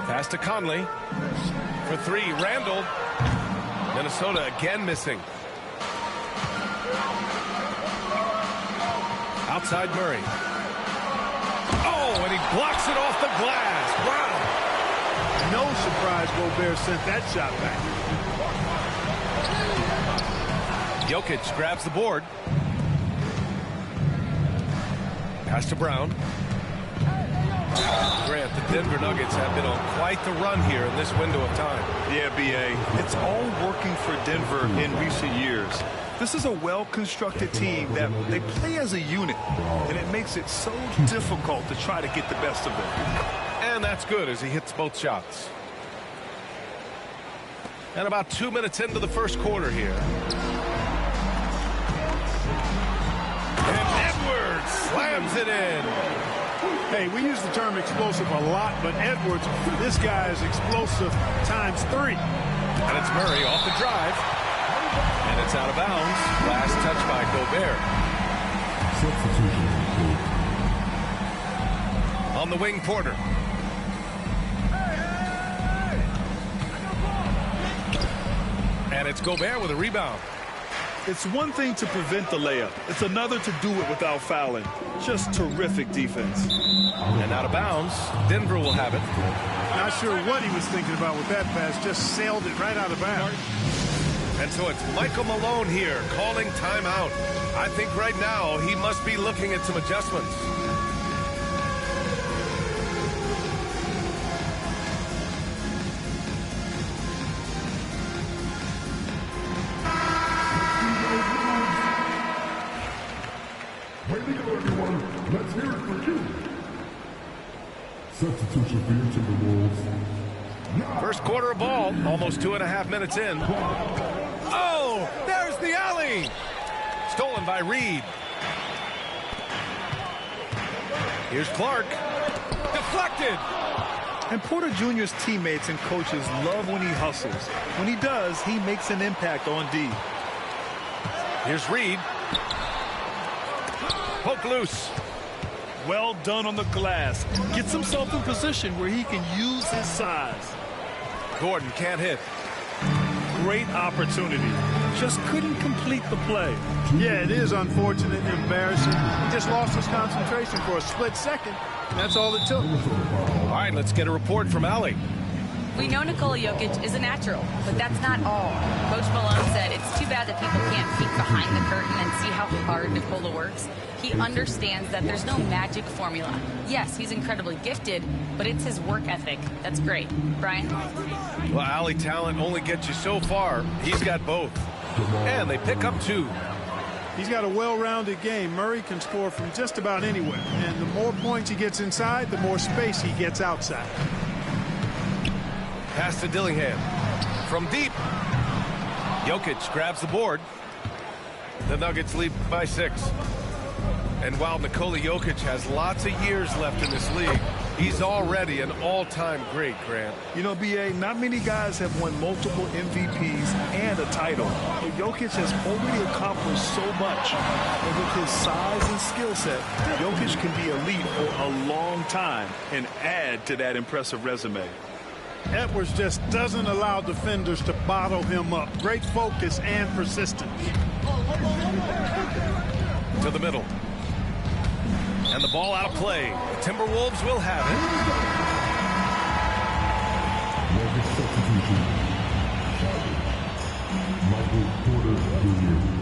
Pass to Conley. For three, Randall. Minnesota again missing. Outside Murray. Oh, and he blocks it off the glass. Wow. No surprise Gobert sent that shot back. Jokic grabs the board. Pass to Brown. Grant, the Denver Nuggets have been on quite the run here in this window of time. Yeah, B.A., it's all working for Denver in recent years. This is a well-constructed team that they play as a unit, and it makes it so difficult to try to get the best of them. And that's good as he hits both shots. And about 2 minutes into the first quarter here. And Edwards slams it in. Hey, we use the term explosive a lot, but Edwards, this guy is explosive times 3. And it's Murray off the drive. And it's out of bounds. Last touch by Gobert. Substitution. On the wing, Porter. And it's Gobert with a rebound. It's one thing to prevent the layup. It's another to do it without fouling. Just terrific defense. And out of bounds. Denver will have it. Not sure what he was thinking about with that pass. Just sailed it right out of bounds. And so it's Michael Malone here calling timeout. I think right now he must be looking at some adjustments. Way to go, everyone. Let's hear it for you. Substitution for your Timberwolves. First quarter of ball, almost 2.5 minutes in. Oh, there's the alley. Stolen by Reed. Here's Clark. Deflected. And Porter Jr.'s teammates and coaches love when he hustles. When he does, he makes an impact on D. Here's Reed. Poke loose. Well done on the glass. Gets himself in position where he can use his size. Gordon can't hit. Great opportunity. Just couldn't complete the play. Yeah, it is unfortunate and embarrassing. He just lost his concentration for a split second, and that's all it took. All right, let's get a report from Allie. We know Nikola Jokic is a natural, but that's not all. Coach Malone said it's too bad that people can't peek behind the curtain and see how hard Nikola works. He understands that there's no magic formula. Yes, he's incredibly gifted, but it's his work ethic. That's great. Brian? Well, Allie, talent only gets you so far. He's got both. And they pick up 2. He's got a well-rounded game. Murray can score from just about anywhere. And the more points he gets inside, the more space he gets outside. Pass to Dillingham. From deep. Jokic grabs the board. The Nuggets lead by 6. And while Nikola Jokic has lots of years left in this league, he's already an all-time great, Grant. You know, B.A., not many guys have won multiple MVPs and a title. But Jokic has already accomplished so much. And with his size and skill set, Jokic can be elite for a long time and add to that impressive resume. Edwards just doesn't allow defenders to bottle him up. Great focus and persistence. To the middle. And the ball out of play. The Timberwolves will have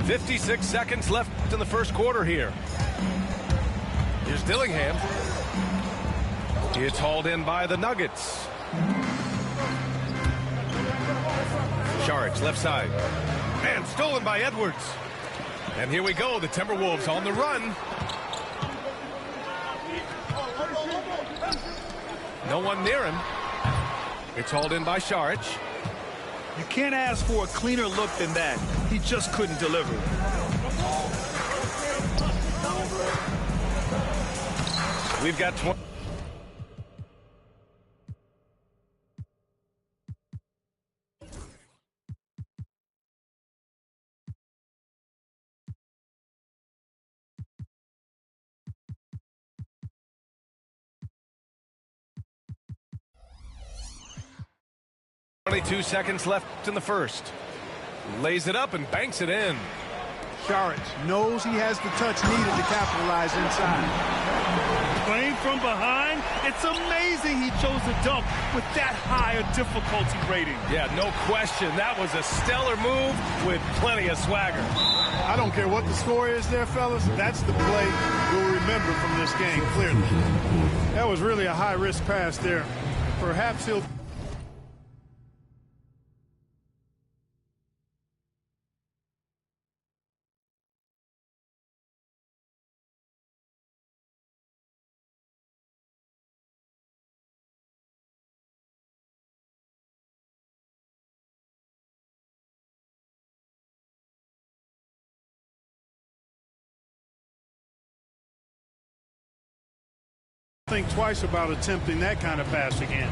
it. 56 seconds left in the first quarter here. Here's Dillingham. It's hauled in by the Nuggets. Saric, left side. And stolen by Edwards. And here we go, the Timberwolves on the run. No one near him. It's hauled in by Saric. You can't ask for a cleaner look than that. He just couldn't deliver. We've got 20. Two seconds left in the first. Lays it up and banks it in. Saric knows he has the touch needed to capitalize inside. Playing from behind, it's amazing he chose to dunk with that higher difficulty rating. Yeah, no question. That was a stellar move with plenty of swagger. I don't care what the score is there, fellas. That's the play we'll remember from this game, clearly. That was really a high-risk pass there. Perhaps he'll... think twice about attempting that kind of pass again.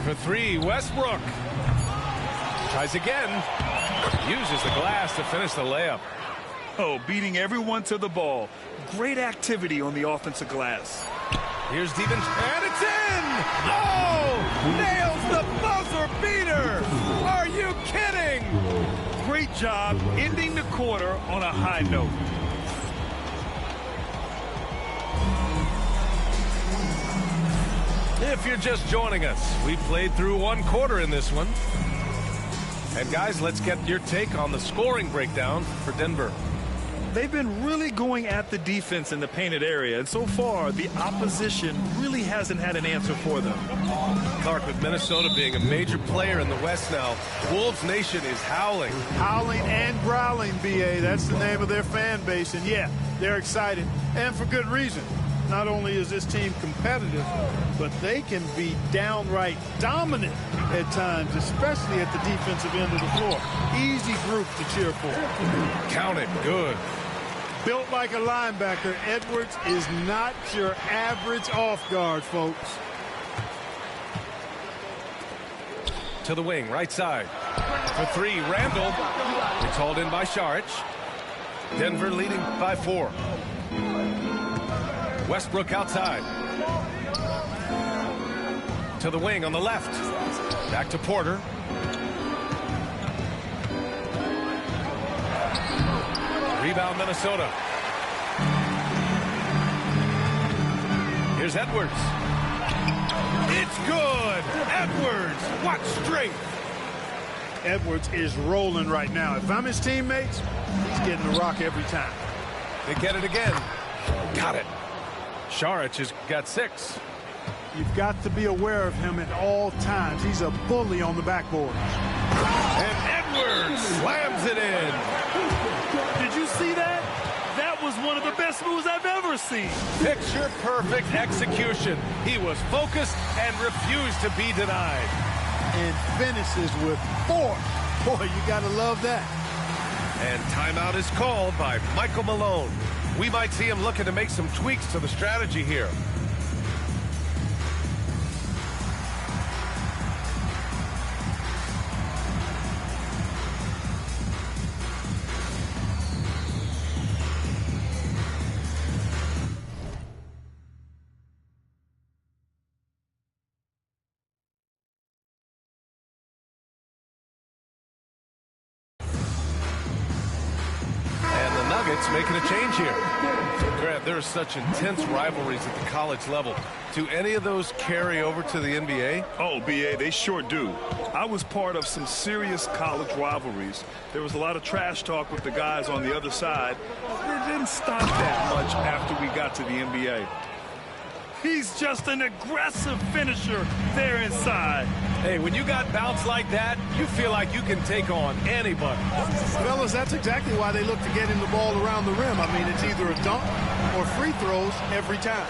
For 3, Westbrook. Tries again. Uses the glass to finish the layup. Oh, beating everyone to the ball. Great activity on the offensive glass. Here's Stevens, and it's in! Oh! Nails the buzzer beater! Are you kidding? Great job ending the quarter on a high note. If you're just joining us, we played through 1 quarter in this one. And guys, let's get your take on the scoring breakdown for Denver. They've been really going at the defense in the painted area, and so far the opposition really hasn't had an answer for them. Clark, with Minnesota being a major player in the West now, Wolves Nation is howling. Howling and growling, B.A. That's the name of their fan base, and yeah, they're excited, and for good reason. Not only is this team competitive, but they can be downright dominant at times, especially at the defensive end of the floor. Easy group to cheer for. Count it. Good. Built like a linebacker, Edwards is not your average off guard, folks. To the wing, right side. For 3, Randall. It's hauled in by Saric. Denver leading by 4. Westbrook outside. To the wing on the left. Back to Porter. Rebound Minnesota. Here's Edwards. It's good. Edwards, what strength. Edwards is rolling right now. If I'm his teammates, he's getting the rock every time. They get it again. Got it. Saric has got 6. You've got to be aware of him at all times. He's a bully on the backboard. And Edwards slams it in. Did you see that? That was one of the best moves I've ever seen. Picture perfect execution. He was focused and refused to be denied. And finishes with 4. Boy, you got to love that. And timeout is called by Michael Malone. We might see him looking to make some tweaks to the strategy here. Making a change here. Grant, there are such intense rivalries at the college level. Do any of those carry over to the NBA? Oh, B.A., they sure do. I was part of some serious college rivalries. There was a lot of trash talk with the guys on the other side. It didn't stop that much after we got to the NBA. He's just an aggressive finisher there inside. Hey, when you got bounce like that, you feel like you can take on anybody. Fellas, that's exactly why they look to get him the ball around the rim. I mean, it's either a dunk or free throws every time.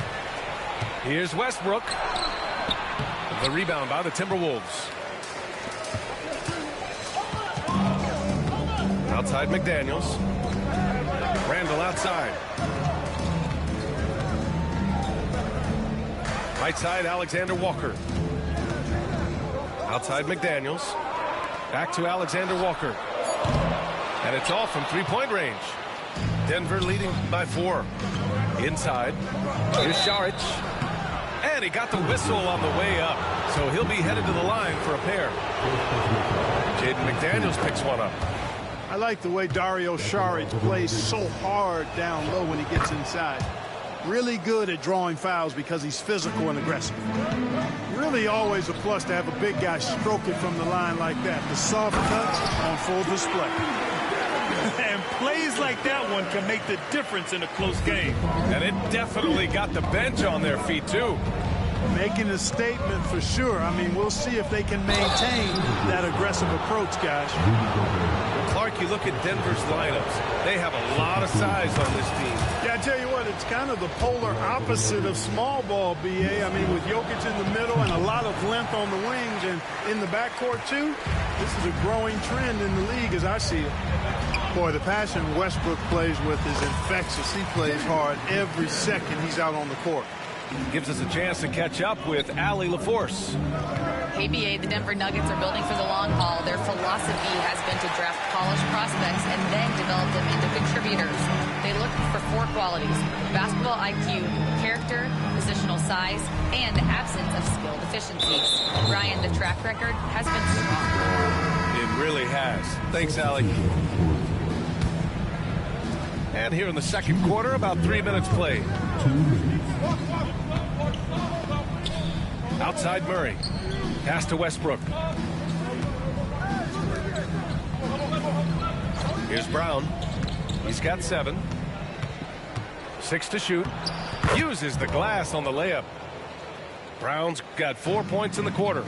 Here's Westbrook. The rebound by the Timberwolves. Outside McDaniels. Randall outside. Right side, Alexander Walker. Outside McDaniels. Back to Alexander Walker. And it's all from three-point range. Denver leading by 4. Inside. Here's Saric. And he got the whistle on the way up. So he'll be headed to the line for a pair. Jaden McDaniels picks one up. I like the way Dario Saric plays so hard down low when he gets inside. Really good at drawing fouls because he's physical and aggressive. Really always a plus to have a big guy stroke it from the line like that. The soft touch on full display. And plays like that one can make the difference in a close game. And it definitely got the bench on their feet, too. Making a statement for sure. I mean, we'll see if they can maintain that aggressive approach, guys. Clark, you look at Denver's lineups. They have a lot of size on this team. Yeah, I tell you what, it's kind of the polar opposite of small ball, B.A. I mean, with Jokic in the middle and a lot of length on the wings and in the backcourt, too, this is a growing trend in the league as I see it. Boy, the passion Westbrook plays with is infectious. He plays hard every second he's out on the court. Gives us a chance to catch up with Allie LaForce. Hey, BA, the Denver Nuggets are building for the long haul. Their philosophy has been to draft college prospects and then develop them into contributors. They look for 4 qualities: basketball IQ, character, positional size, and the absence of skill deficiencies. Ryan, the track record has been strong. It really has. Thanks, Allie. And here in the second quarter, about 3 minutes played. Outside Murray. Pass to Westbrook. Here's Brown. He's got 7. 6 to shoot. Uses the glass on the layup. Brown's got 4 points in the quarter.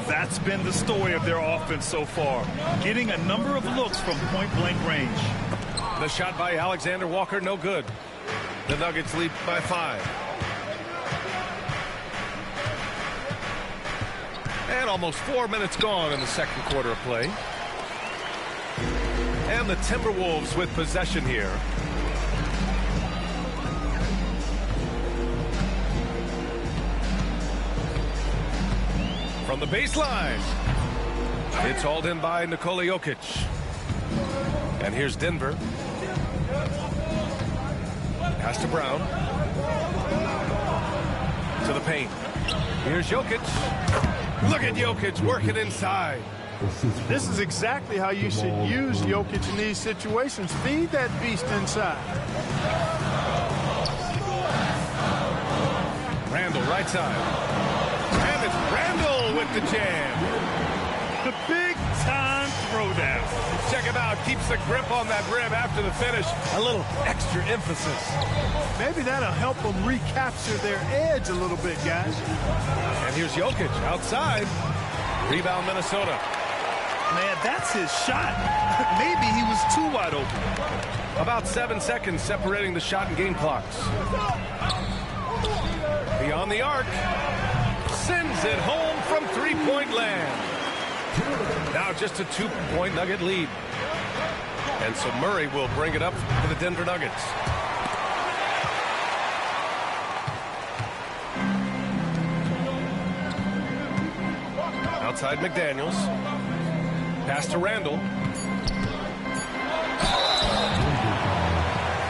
That's been the story of their offense so far. Getting a number of looks from point-blank range. The shot by Alexander Walker, no good. The Nuggets lead by 5. And almost 4 minutes gone in the second quarter of play. And the Timberwolves with possession here. From the baseline. It's hauled in by Nikola Jokic. And here's Denver. Pass to Brown. To the paint. Here's Jokic. Look at Jokic working inside. This is exactly how you should use Jokic in these situations. Feed that beast inside. Randall right side. with the jam. The big-time throwdown. Check him out. Keeps the grip on that rim after the finish. A little extra emphasis. Maybe that'll help them recapture their edge a little bit, guys. And here's Jokic outside. Rebound, Minnesota. Man, that's his shot. Maybe he was too wide open. About 7 seconds separating the shot and game clocks. Beyond the arc. Sends it home from three-point land. Now just a 2-point Nugget lead. And so Murray will bring it up for the Denver Nuggets. Outside McDaniels. Pass to Randall.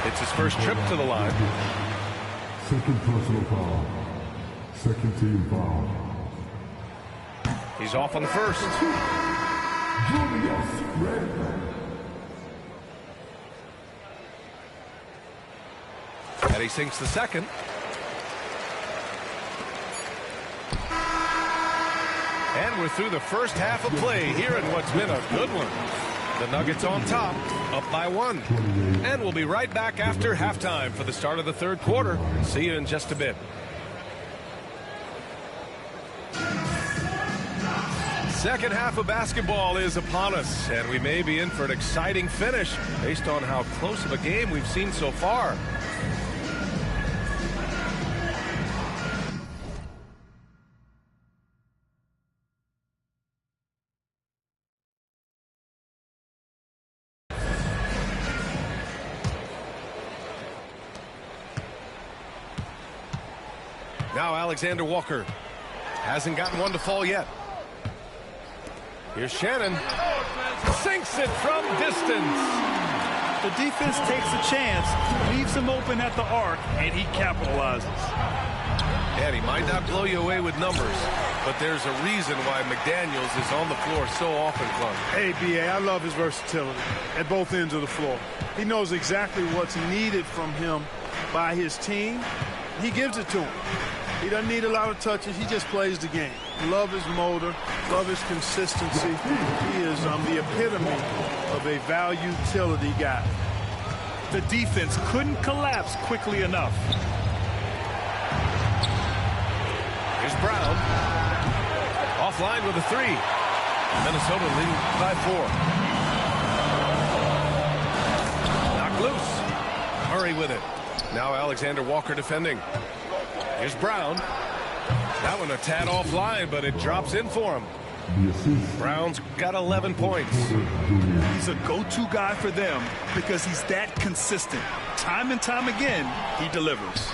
It's his first trip to the line. Second personal foul. Second team foul. He's off on the first. Julius Randle. And he sinks the second. And we're through the first half of play here in what's been a good one. The Nuggets on top, up by 1. And we'll be right back after halftime for the start of the third quarter. See you in just a bit. Second half of basketball is upon us, and we may be in for an exciting finish based on how close of a game we've seen so far. Now Alexander Walker hasn't gotten one to fall yet. Here's Shannon. Sinks it from distance. The defense takes a chance, leaves him open at the arc, and he capitalizes. And he might not blow you away with numbers, but there's a reason why McDaniels is on the floor so often, Clark. Hey, B.A., I love his versatility at both ends of the floor. He knows exactly what's needed from him by his team. He gives it to him. He doesn't need a lot of touches. He just plays the game. Love his motor. Love his consistency. He is the epitome of a value utility guy. The defense couldn't collapse quickly enough. Here's Brown. Offline with a 3. Minnesota leading by 4. Knocked loose. Murray with it. Now Alexander Walker defending. Here's Brown. That one a tad offline, but it drops in for him. Brown's got 11 points. He's a go-to guy for them because he's that consistent. Time and time again, he delivers.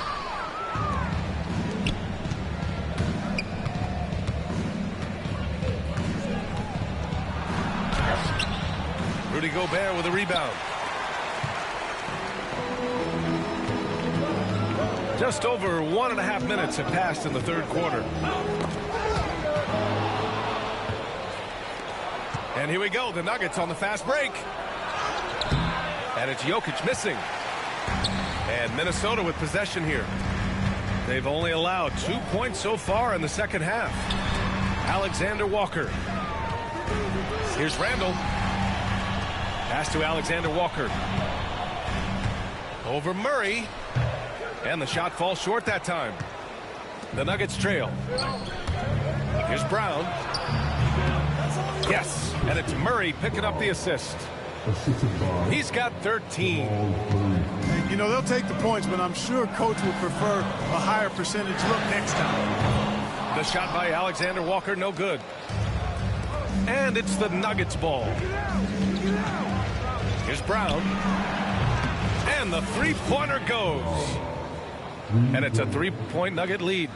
Rudy Gobert with a rebound. Just over 1.5 minutes have passed in the third quarter. And here we go, the Nuggets on the fast break. And it's Jokic missing. And Minnesota with possession here. They've only allowed 2 points so far in the second half. Alexander Walker. Here's Randall. Pass to Alexander Walker. Over Murray. And the shot falls short that time. The Nuggets trail. Here's Brown. Yes, and it's Murray picking up the assist. He's got 13. You know, they'll take the points, but I'm sure Coach would prefer a higher percentage look next time. The shot by Alexander Walker, no good. And it's the Nuggets ball. Here's Brown. And the three-pointer goes. And it's a 3-point Nugget lead.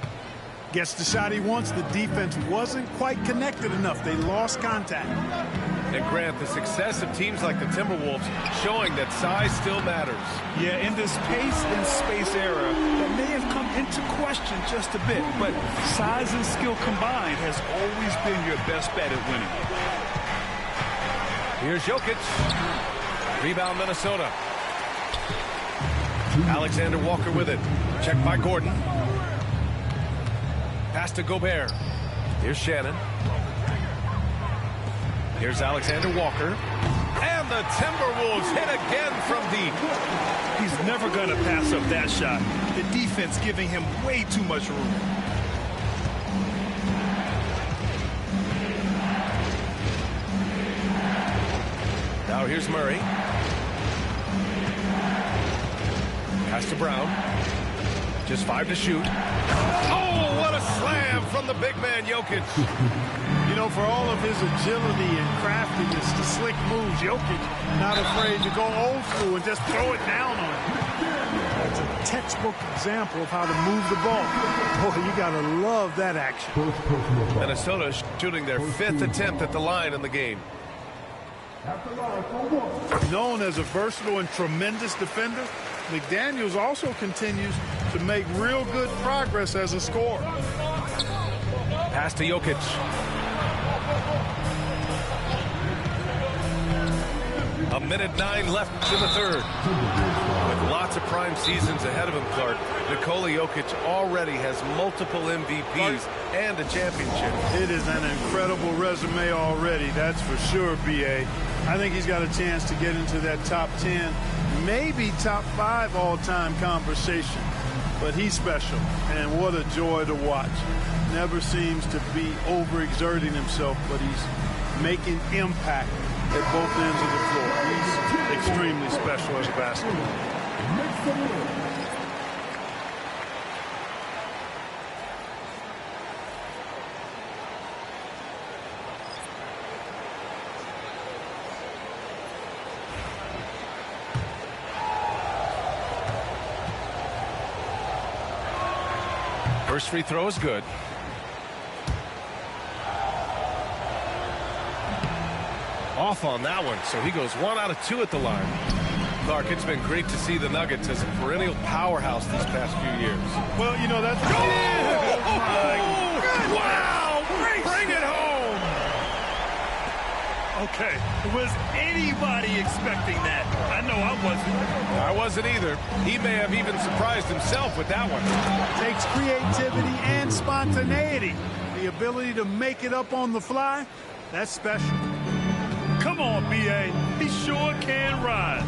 Gets the shot he wants. The defense wasn't quite connected enough. They lost contact. And Grant, the success of teams like the Timberwolves showing that size still matters. Yeah, in this pace and space era, that may have come into question just a bit, but size and skill combined has always been your best bet at winning. Here's Jokic. Rebound Minnesota. Alexander Walker with it. Checked by Gordon. Pass to Gobert. Here's Shannon. Here's Alexander Walker. And the Timberwolves hit again from deep. He's never going to pass up that shot. The defense giving him way too much room. Now here's Murray. Pass to Brown. Just 5 to shoot. Oh, what a slam from the big man, Jokic. You know, for all of his agility and craftiness, the slick moves, Jokic not afraid to go old school and just throw it down on him. It's a textbook example of how to move the ball. Boy, you got to love that action. Minnesota shooting their 5th attempt at the line in the game. Known as a versatile and tremendous defender, McDaniels also continues to make real good progress as a scorer. Pass to Jokic. A minute 9 left in the third. With lots of prime seasons ahead of him, Clark, Nikola Jokic already has multiple MVPs and a championship. It is an incredible resume already, that's for sure, B.A. I think he's got a chance to get into that top 10, maybe top 5 all-time conversation. But he's special, and what a joy to watch. Never seems to be overexerting himself, but he's making impact at both ends of the floor. He's extremely special as a basketball. First free throw is good. Off on that one, so he goes 1 out of 2 at the line. Clark, it's been great to see the Nuggets as a perennial powerhouse these past few years. Well, you know, that's... Wow! Bring it home! Okay, was anybody expecting that? I know I wasn't. I wasn't either. He may have even surprised himself with that one. Takes creativity and spontaneity. The ability to make it up on the fly, that's special. Come on, B.A. He sure can rise.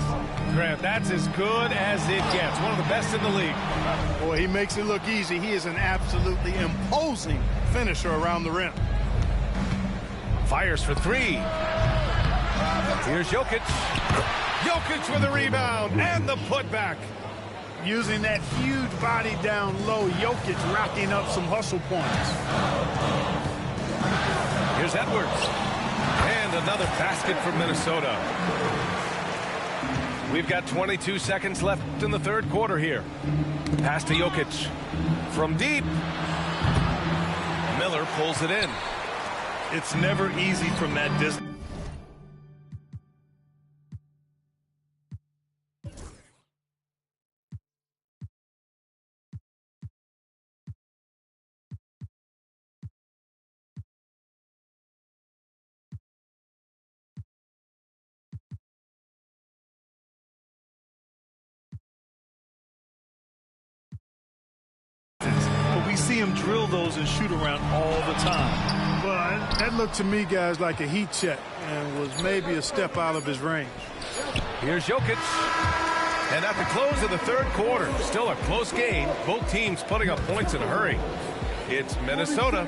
Grant, that's as good as it gets. One of the best in the league. Boy, he makes it look easy. He is an absolutely imposing finisher around the rim. Fires for 3. Here's Jokic. Jokic with a rebound and the putback. Using that huge body down low, Jokic racking up some hustle points. Here's Edwards. And another basket for Minnesota. We've got 22 seconds left in the third quarter here. Pass to Jokic. From deep. Miller pulls it in. It's never easy from that distance. But we see him drill those and shoot around all the time. Well, that looked to me, guys, like a heat check and was maybe a step out of his range. Here's Jokic. And at the close of the third quarter, still a close game. Both teams putting up points in a hurry. It's Minnesota.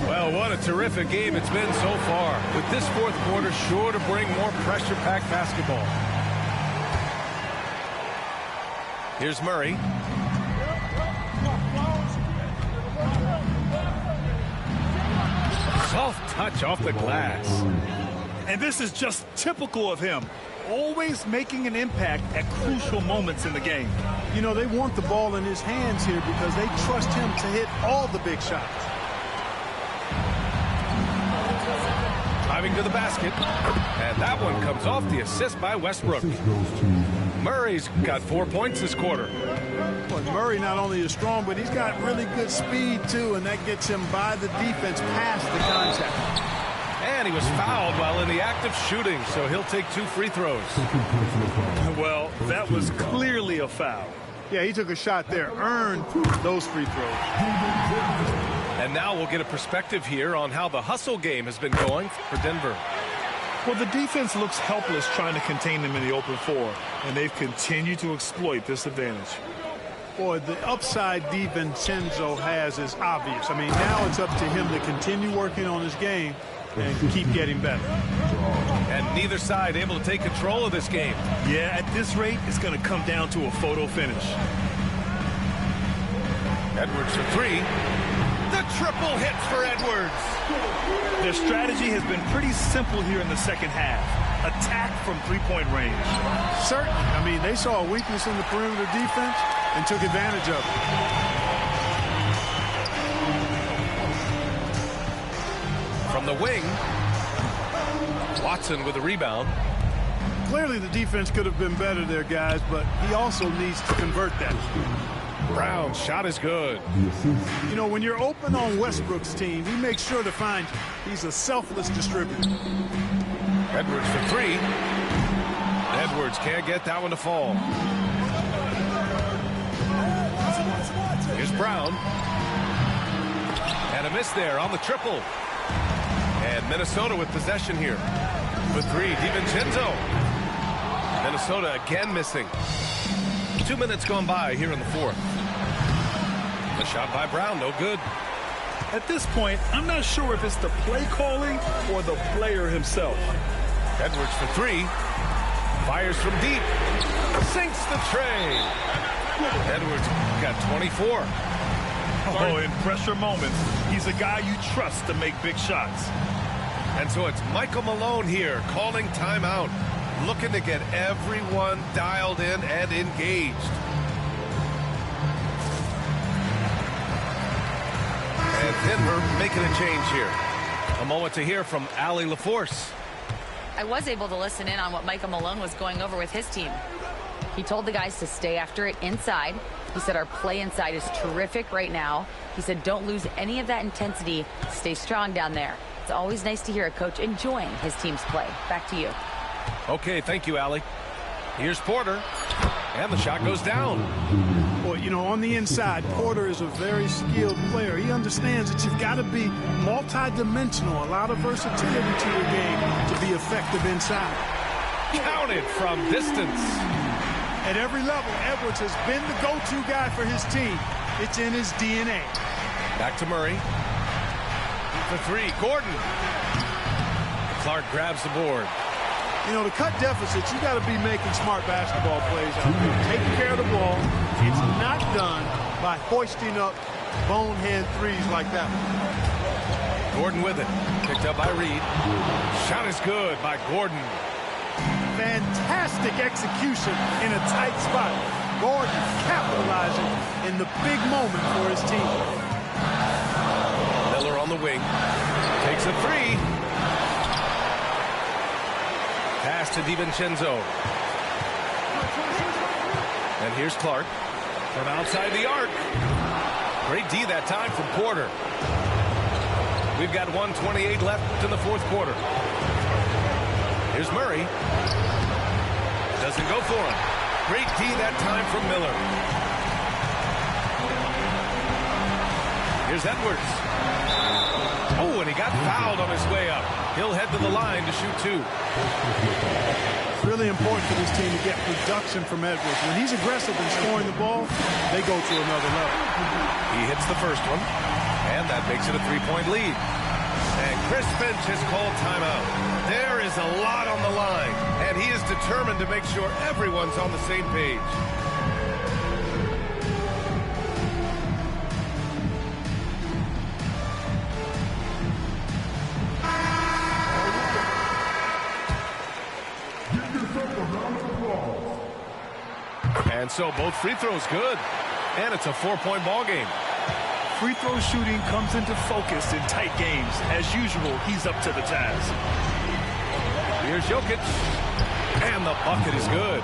Well, what a terrific game it's been so far. With this fourth quarter sure to bring more pressure-packed basketball. Here's Murray. Soft touch off the glass. And this is just typical of him. Always making an impact at crucial moments in the game. You know, they want the ball in his hands here because they trust him to hit all the big shots. Driving to the basket. And that one comes off the assist by Westbrook. Murray's got 4 points this quarter. But Murray not only is strong, but he's got really good speed, too, and that gets him by the defense past the contact. And he was fouled while in the act of shooting, so he'll take 2 free throws. Well, that was clearly a foul. Yeah, he took a shot there, earned those free throws. And now we'll get a perspective here on how the hustle game has been going for Denver. Well, the defense looks helpless trying to contain them in the open floor, and they've continued to exploit this advantage. Boy, the upside DiVincenzo has is obvious. I mean, now it's up to him to continue working on his game and keep getting better. And neither side able to take control of this game. Yeah, at this rate, it's going to come down to a photo finish. Edwards for three. The triple hits for Edwards. Their strategy has been pretty simple here in the second half. Attack from three-point range. Certainly. I mean, they saw a weakness in the perimeter defense and took advantage of it. From the wing, Watson with a rebound. Clearly the defense could have been better there, guys, but he also needs to convert that. Brown's shot is good. You know, when you're open on Westbrook's team, he makes sure to find you. He's a selfless distributor. Edwards for three. Edwards can't get that one to fall. Here's Brown. And a miss there on the triple. And Minnesota with possession here. With three, DiVincenzo. Minnesota again missing. 2 minutes gone by here in the fourth. The shot by Brown, no good. At this point, I'm not sure if it's the play calling or the player himself. Edwards for three. Fires from deep. Sinks the tray. Edwards got 24. Oh, in pressure moments, he's a guy you trust to make big shots. And so it's Michael Malone here calling timeout, looking to get everyone dialed in and engaged. And Denver making a change here. A moment to hear from Allie LaForce. I was able to listen in on what Michael Malone was going over with his team. He told the guys to stay after it inside. He said our play inside is terrific right now. He said don't lose any of that intensity. Stay strong down there. It's always nice to hear a coach enjoying his team's play. Back to you. Okay, thank you, Allie. Here's Porter. And the shot goes down. Well, you know, on the inside, Porter is a very skilled player. He understands that you've got to be multi-dimensional, a lot of versatility to your game to be effective inside. Counted from distance. At every level, Edwards has been the go-to guy for his team. It's in his DNA. Back to Murray. For three, Gordon. Clark grabs the board. You know, to cut deficits, you got to be making smart basketball plays out there. Taking care of the ball. It's not done by hoisting up bonehead threes like that one. Gordon with it. Picked up by Reed. Shot is good by Gordon. Fantastic execution in a tight spot. Gordon capitalizing in the big moment for his team. Miller on the wing. Takes a three. Pass to DiVincenzo. And here's Clark from outside the arc. Great D that time from Porter. We've got 1:28 left in the fourth quarter. Here's Murray. Doesn't go for him. Great D that time from Miller. Here's Edwards. Oh, and he got fouled on his way up. He'll head to the line to shoot two. It's really important for this team to get production from Edwards. When he's aggressive in scoring the ball, they go to another level. He hits the first one, and that makes it a three-point lead. And Chris Finch has called timeout. There is a lot on the line, and he is determined to make sure everyone's on the same page. And so both free throws good, and it's a 4-point ball game. Free throw shooting comes into focus in tight games. As usual, he's up to the task. Here's Jokic, and the bucket is good.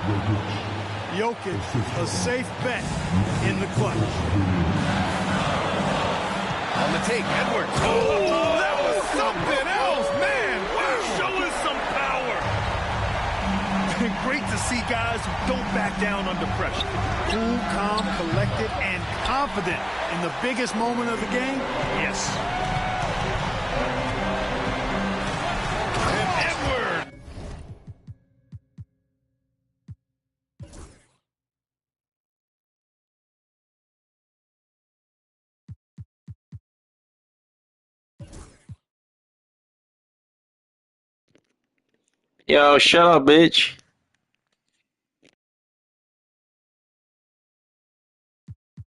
Jokic, a safe bet in the clutch. On the take, Edwards. Oh, that was something else, man. Wow. Show us some power. And great to see guys who don't back down under pressure. Cool, calm, collected, and confident in the biggest moment of the game. Yes. And Edward. Yo, shut up, bitch.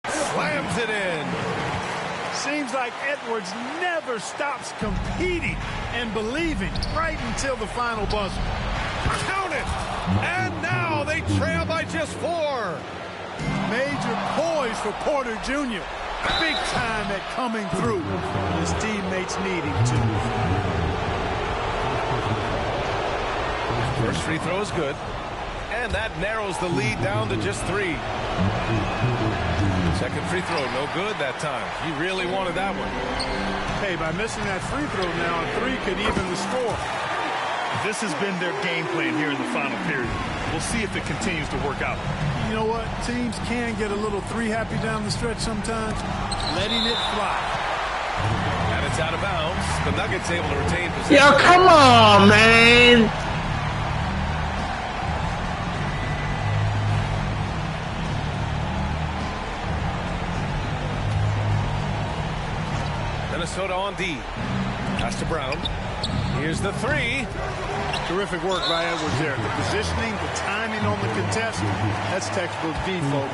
Slams it in. Seems like Edwards never stops competing and believing right until the final buzzer. Count it. And now they trail by just 4. Major poise for Porter Jr. Big time at coming through when his teammates need him to. First free throw is good. And that narrows the lead down to just 3. Second free throw, no good that time. He really wanted that one. Hey, by missing that free throw now, a 3 could even the score. This has been their game plan here in the final period. We'll see if it continues to work out. You know what? Teams can get a little 3 happy down the stretch sometimes. Letting it fly. And it's out of bounds. The Nuggets able to retain possession. Yo, come on, man. Minnesota on D. Pass to Brown. Here's the 3. Terrific work by Edwards there. The positioning, the timing on the contest, that's textbook default.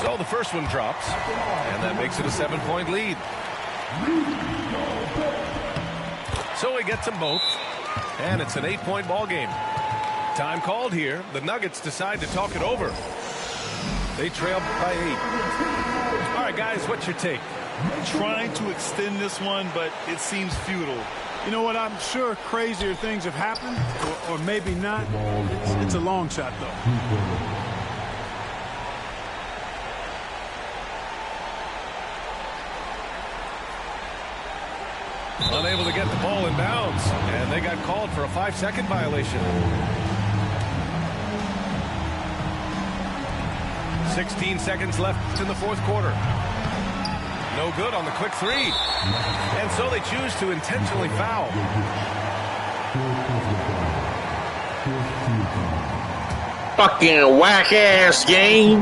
So the first one drops, and that makes it a 7-point lead. So he gets them both, and it's an 8-point ball game. Time called here. The Nuggets decide to talk it over. They trail by 8. All right, guys, what's your take? Trying to extend this one, but it seems futile. You know what? I'm sure crazier things have happened, or maybe not. It's a long shot, though. Unable to get the ball in bounds, and they got called for a 5-second violation. 16 seconds left in the fourth quarter. No good on the quick 3. And so they choose to intentionally foul. Fucking whack-ass game.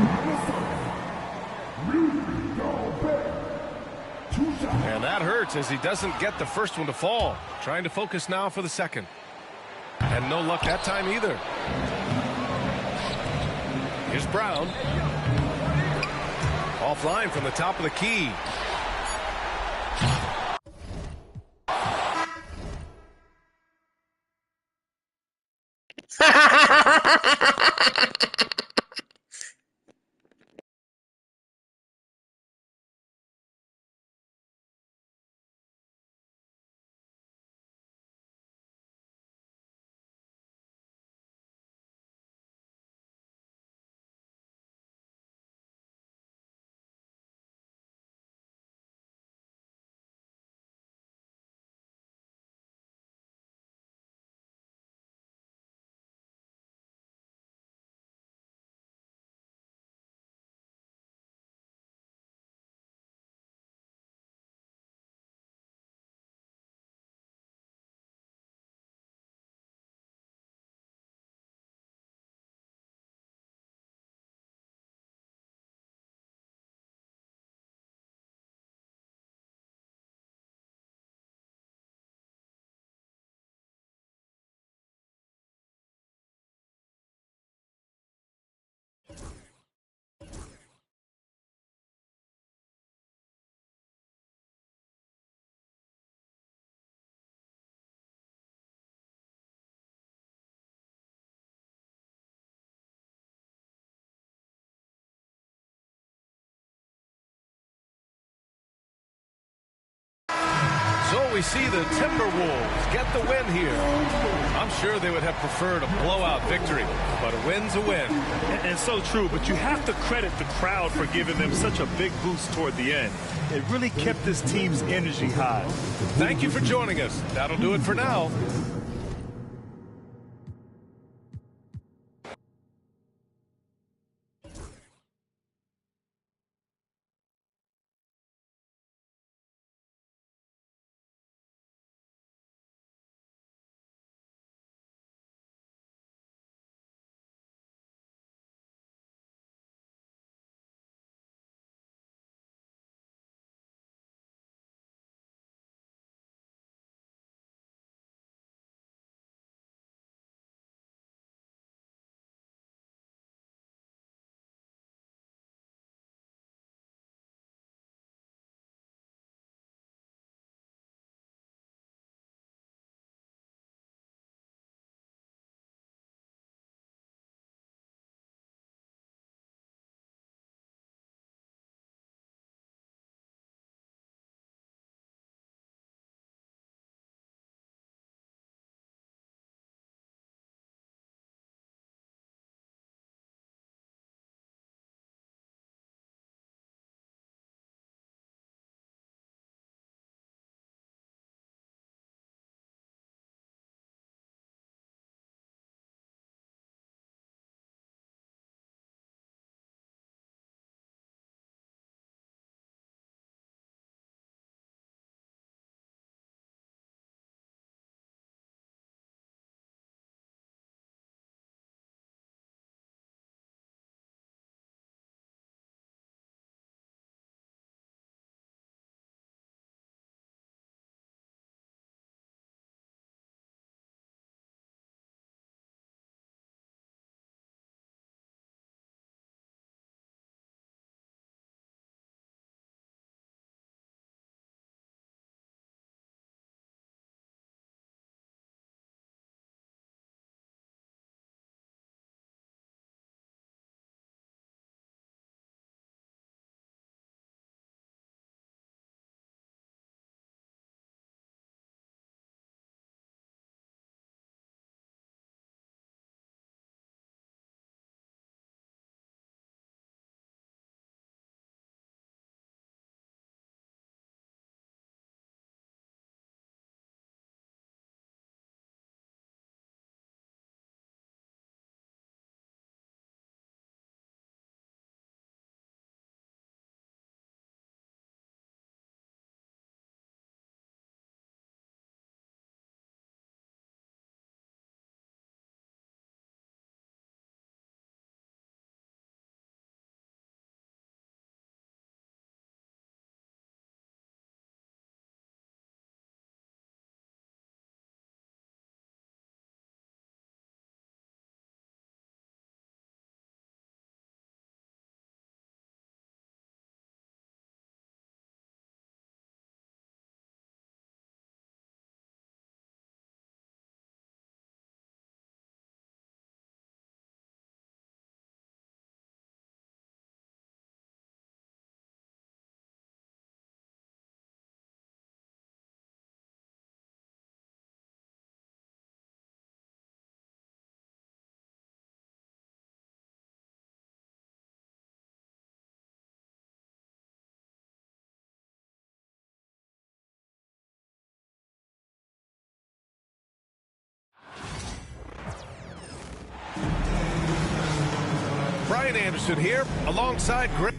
And that hurts as he doesn't get the first one to fall. Trying to focus now for the second. And no luck that time either. Here's Brown. Offline from the top of the key. So we see the Timberwolves get the win here. I'm sure they would have preferred a blowout victory, but a win's a win. And so true, but you have to credit the crowd for giving them such a big boost toward the end. It really kept this team's energy high. Thank you for joining us. That'll do it for now. Anderson here, alongside Greg.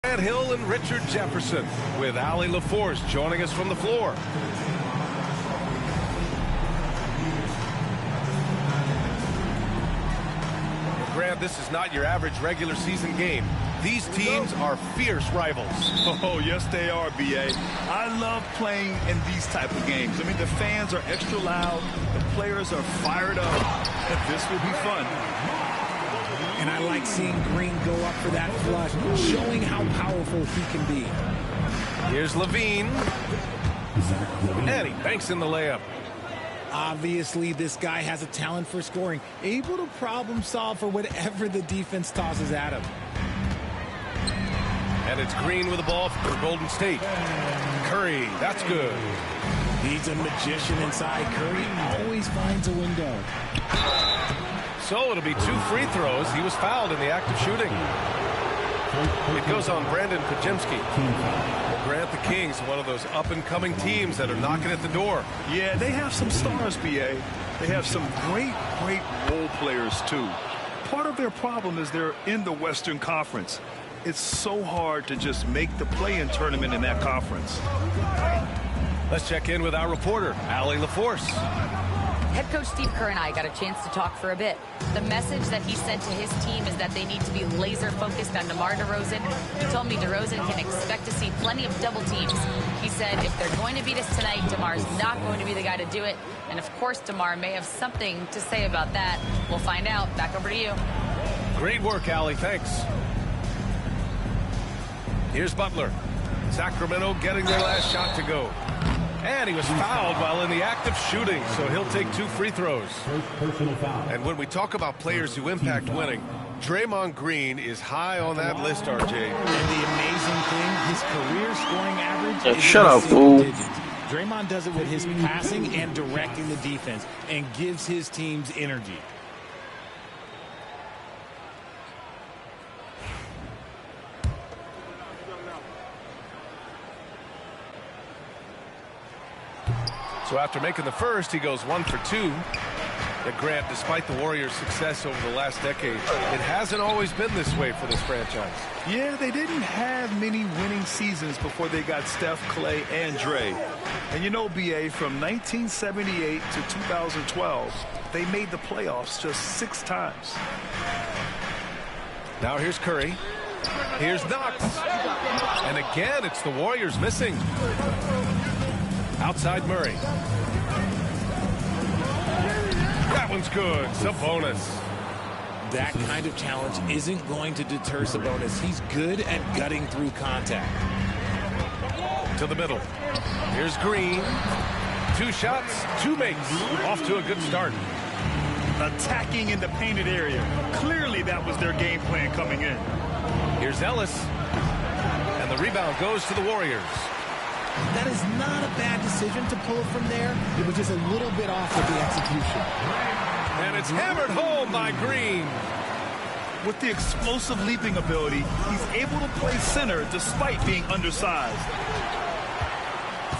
Grant Hill and Richard Jefferson, with Allie LaForce joining us from the floor. Grant, this is not your average regular season game. These teams are fierce rivals. Oh, yes, they are, B.A. I love playing in these type of games. I mean, the fans are extra loud. The players are fired up. This will be fun. And I like seeing Green go up for that flush, showing how powerful he can be. Here's Levine. And he banks in the layup. Obviously, this guy has a talent for scoring, able to problem solve for whatever the defense tosses at him. And it's Green with the ball for Golden State. Curry, that's good. He's a magician inside. Curry always finds a window. So it'll be 2 free throws. He was fouled in the act of shooting. It goes on Brandon Podziemski. Well, Grant, the Kings, one of those up-and-coming teams that are knocking at the door. Yeah, they have some stars, B.A. They have some great role players, too. Part of their problem is they're in the Western Conference. It's so hard to just make the play-in tournament in that conference. Let's check in with our reporter, Allie LaForce. Head coach Steve Kerr and I got a chance to talk for a bit. The message that he sent to his team is that they need to be laser focused on DeMar DeRozan. He told me DeRozan can expect to see plenty of double teams. He said if they're going to beat us tonight, DeMar's not going to be the guy to do it. And of course, DeMar may have something to say about that. We'll find out. Back over to you. Great work, Allie. Thanks. Here's Butler. Sacramento getting their last shot to go. And he was fouled while in the act of shooting, so he'll take 2 free throws. And when we talk about players who impact winning, Draymond Green is high on that list, RJ. And the amazing thing, his career scoring average is shut up, fool. Draymond does it with his passing and directing the defense and gives his teams energy. So after making the first, he goes 1 for 2. But Grant, despite the Warriors' success over the last decade, it hasn't always been this way for this franchise. Yeah, they didn't have many winning seasons before they got Steph, Clay, and Dre. And you know, B.A., from 1978 to 2012, they made the playoffs just 6 times. Now here's Curry. Here's Knox. And again, it's the Warriors missing. Outside Murray. That one's good. Sabonis. That kind of challenge isn't going to deter Sabonis. He's good at gutting through contact. To the middle. Here's Green. 2 shots, 2 makes. Off to a good start. Attacking in the painted area. Clearly that was their game plan coming in. Here's Ellis. And the rebound goes to the Warriors. That is not a bad decision to pull it from there. It was just a little bit off with the execution. And it's hammered home by Green. With the explosive leaping ability, he's able to play center despite being undersized.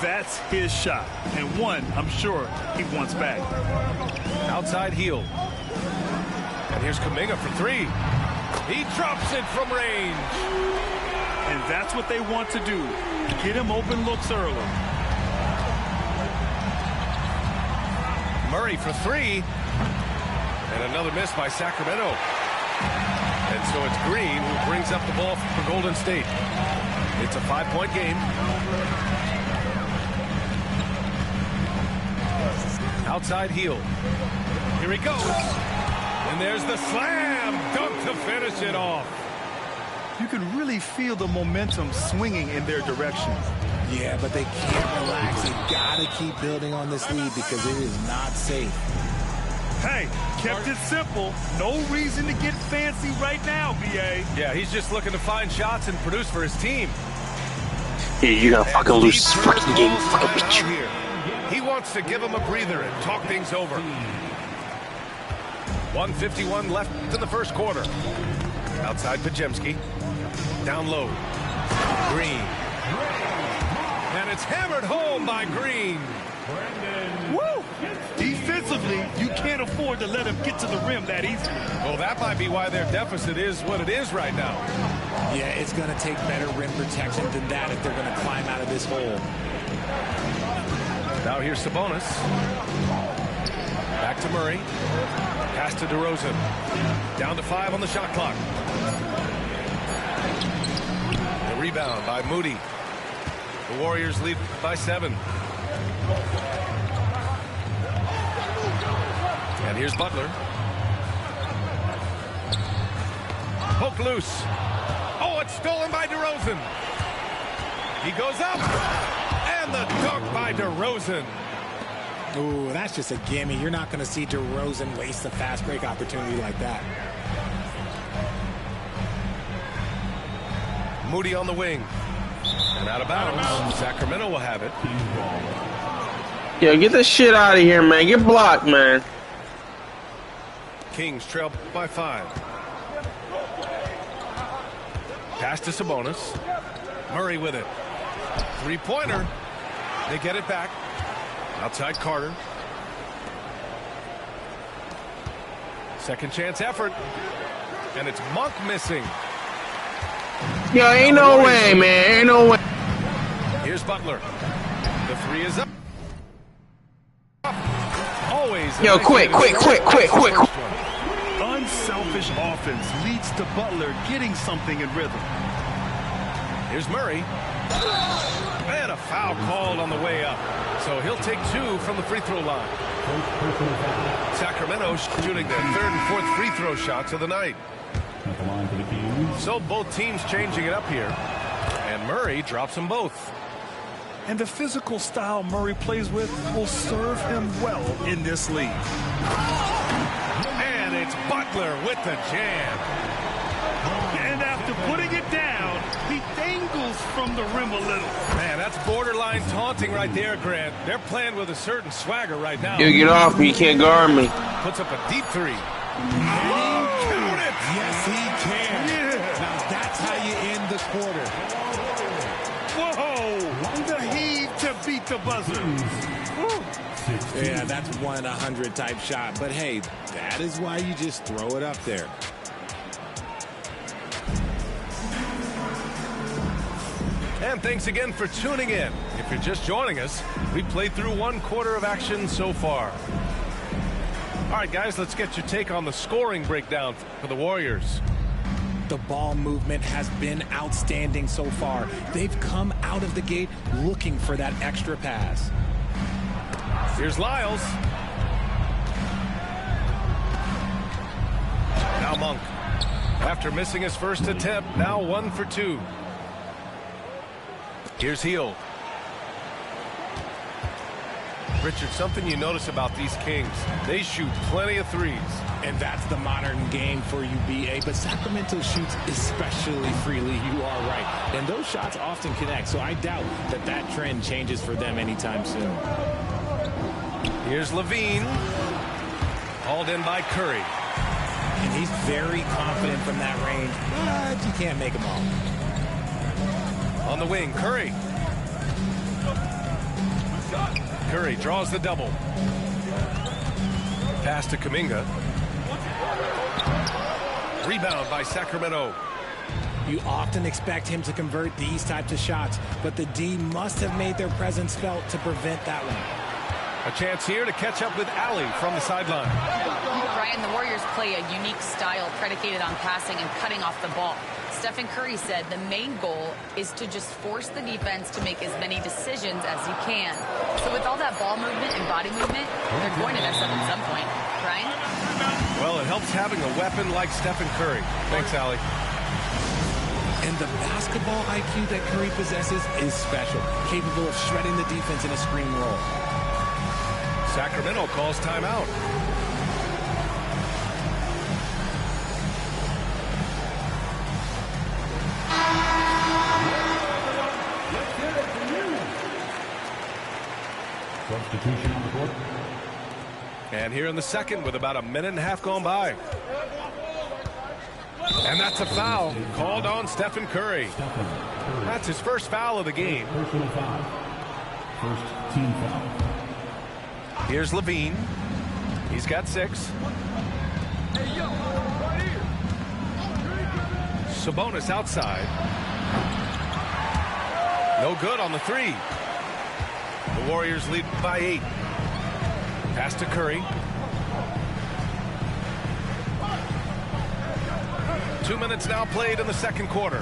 That's his shot, and one I'm sure he wants back. Outside heel. And here's Kuminga for 3. He drops it from range. And that's what they want to do. Get him open looks early. Murray for 3. And another miss by Sacramento. And so it's Green who brings up the ball for Golden State. It's a 5-point game. Outside heel. Here he goes. And there's the slam dunk to finish it off. You can really feel the momentum swinging in their direction. Yeah, but they can't relax. They got to keep building on this lead because it is not safe. Hey, kept it simple. No reason to get fancy right now, B.A. Yeah, he's just looking to find shots and produce for his team. Yeah, you gotta fucking lose this fucking game, fucking bitch. Here. He wants to give him a breather and talk things over. 1:51 left in the first quarter. Outside Podziemski. Down low. Green. And it's hammered home by Green. Woo! Defensively, you can't afford to let him get to the rim that easily. Well, that might be why their deficit is what it is right now. Yeah, it's going to take better rim protection than that if they're going to climb out of this hole. Now here's Sabonis. Back to Murray. Pass to DeRozan. Down to 5 on the shot clock. The rebound by Moody. The Warriors lead by 7. And here's Butler. Poke loose. Oh, it's stolen by DeRozan. He goes up. And the dunk by DeRozan. Ooh, that's just a gimme. You're not going to see DeRozan waste a fast break opportunity like that. Moody on the wing. And out of bounds. Sacramento will have it. Yo, get this shit out of here, man. Get blocked, man. Kings trail by 5. Pass to Sabonis. Murray with it. 3-pointer. They get it back. Outside Carter. Second chance effort. And it's Monk missing. Yo, ain't no way, man. Ain't no way. Here's Butler. The 3 is up. Always. Yo, quick. Unselfish offense leads to Butler getting something in rhythm. Here's Murray. And a foul called on the way up. So he'll take 2 from the free throw line. Sacramento shooting their 3rd and 4th free throw shots of the night. So both teams changing it up here. And Murray drops them both. And the physical style Murray plays with will serve him well in this league. And it's Butler with the jam. And after putting it down, he dangles from the rim a little. Man, that's borderline taunting right there, Grant. They're playing with a certain swagger right now. Yo, get off me. You can't guard me. Puts up a deep 3. Count it! Yes, he can. Yeah. Now that's how you end the quarter. Whoa! The heave to beat the buzzer. Yeah, that's 1 in 100 type shot. But hey, that is why you just throw it up there. And thanks again for tuning in. If you're just joining us, we played through 1 quarter of action so far. All right, guys, let's get your take on the scoring breakdown for the Warriors. The ball movement has been outstanding so far. They've come out of the gate looking for that extra pass. Here's Lyles. Now Monk. After missing his first attempt, now 1 for 2. Here's Hield. Richard, something you notice about these Kings, they shoot plenty of threes. And that's the modern game for you, B.A. But Sacramento shoots especially freely. You are right. And those shots often connect, so I doubt that that trend changes for them anytime soon. Here's Levine. Hauled in by Curry. And he's very confident from that range, but you can't make him all. On the wing, Curry. Curry draws the double. Pass to Kuminga. Rebound by Sacramento. You often expect him to convert these types of shots, but the D must have made their presence felt to prevent that one. A chance here to catch up with Alley from the sideline. Brian, the Warriors play a unique style predicated on passing and cutting off the ball. Stephen Curry said the main goal is to just force the defense to make as many decisions as he can. So with all that ball movement and body movement, they're going to mess up at some point. Brian? Well, it helps having a weapon like Stephen Curry. Thanks, Allie. And the basketball IQ that Curry possesses is special, capable of shredding the defense in a screen roll. Sacramento calls timeout. Substitution on the court. And here in the second with about a minute and a half gone by. And that's a foul called on Stephen Curry. That's his first foul of the game. Personal foul. First team foul. Here's Levine. He's got 6. Sabonis outside. No good on the 3. The Warriors lead by 8. Pass to Curry. 2 minutes now played in the second quarter.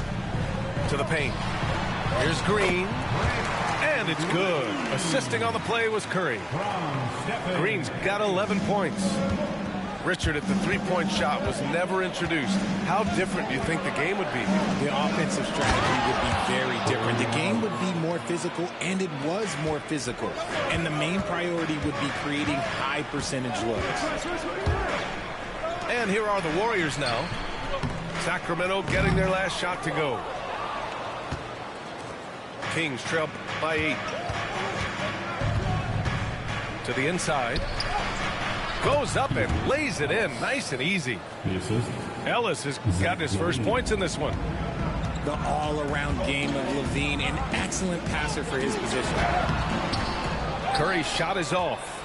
To the paint. Here's Green. And it's good. Assisting on the play was Curry. Green's got 11 points. Richard, if the three-point shot was never introduced, how different do you think the game would be? The offensive strategy would be very different. The game would be more physical, and it was more physical. And the main priority would be creating high-percentage looks. And here are the Warriors now. Sacramento getting their last shot to go. Kings trail by 8. To the inside. Goes up and lays it in nice and easy. Ellis has got his first points in this one. The all-around game of Levine, an excellent passer for his position. Curry's shot is off.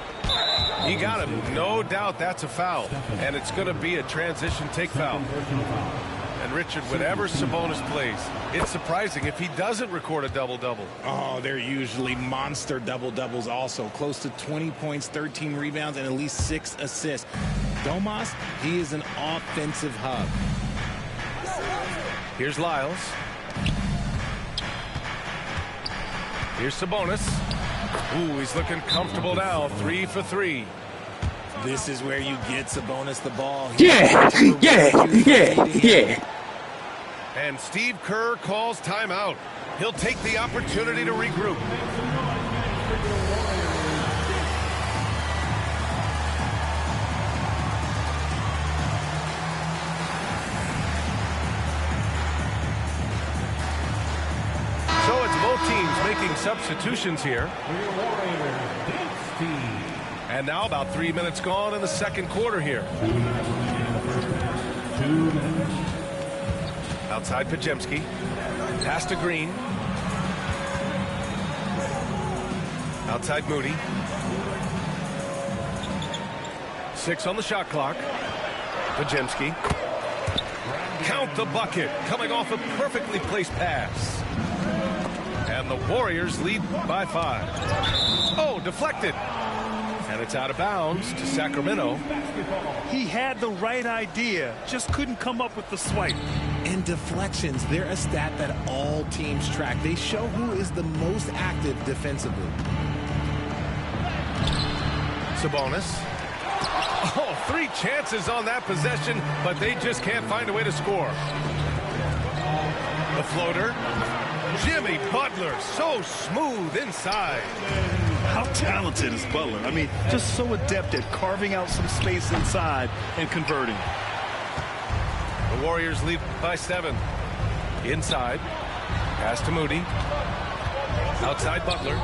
He got him. No doubt that's a foul. And it's going to be a transition take foul. And Richard, whenever Sabonis plays, it's surprising if he doesn't record a double-double. Oh, they're usually monster double-doubles also. Close to 20 points, 13 rebounds, and at least 6 assists. Domas, he is an offensive hub. Here's Lyles. Here's Sabonis. Ooh, he's looking comfortable now. 3 for 3. This is where you get Sabonis the ball. Yeah. And Steve Kerr calls timeout. He'll take the opportunity to regroup. So it's both teams making substitutions here. And now about 3 minutes gone in the second quarter here. Outside Podziemski. Pass to Green. Outside Moody. 6 on the shot clock. Podziemski. Count the bucket. Coming off a perfectly placed pass. And the Warriors lead by 5. Oh, deflected. And it's out of bounds to Sacramento. He had the right idea, just couldn't come up with the swipe. And deflections, they're a stat that all teams track. They show who is the most active defensively. Sabonis. Oh, 3 chances on that possession, but they just can't find a way to score. The floater. Jimmy Butler, so smooth inside. How talented is Butler? I mean, just so adept at carving out some space inside and converting. The Warriors lead by 7. Inside. Pass to Moody. Outside Butler.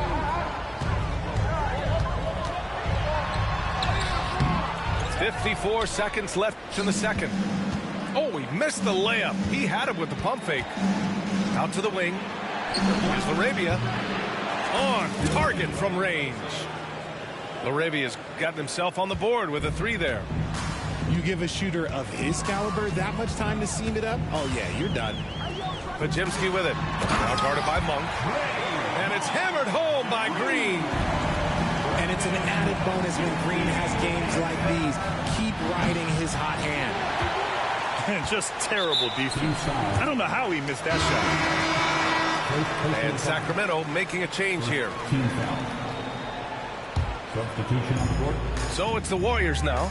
"54 seconds left in the second." Oh, he missed the layup. He had it with the pump fake. Out to the wing. Here's Laravia. On target from range. Laravia's gotten himself on the board with a 3 there. You give a shooter of his caliber that much time to seam it up? Oh, yeah, you're done. Podziemski with it. Now guarded by Monk. And it's hammered home by Green. And it's an added bonus when Green has games like these. Keep riding his hot hand. And just terrible defense. I don't know how he missed that shot. And Sacramento making a change here. Substitution on the court. So it's the Warriors now.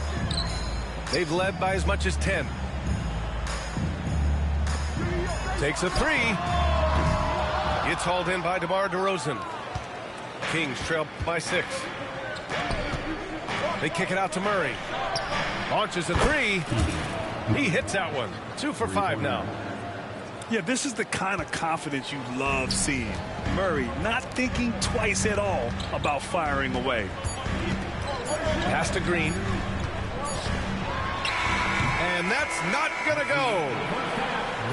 They've led by as much as 10. Takes a 3. It's hauled in by DeMar DeRozan. Kings trail by 6. They kick it out to Murray. Launches a 3. He hits that one. 2 for 5 now. Yeah, this is the kind of confidence you love seeing. Murray not thinking twice at all about firing away. Pass to Green. And that's not going to go.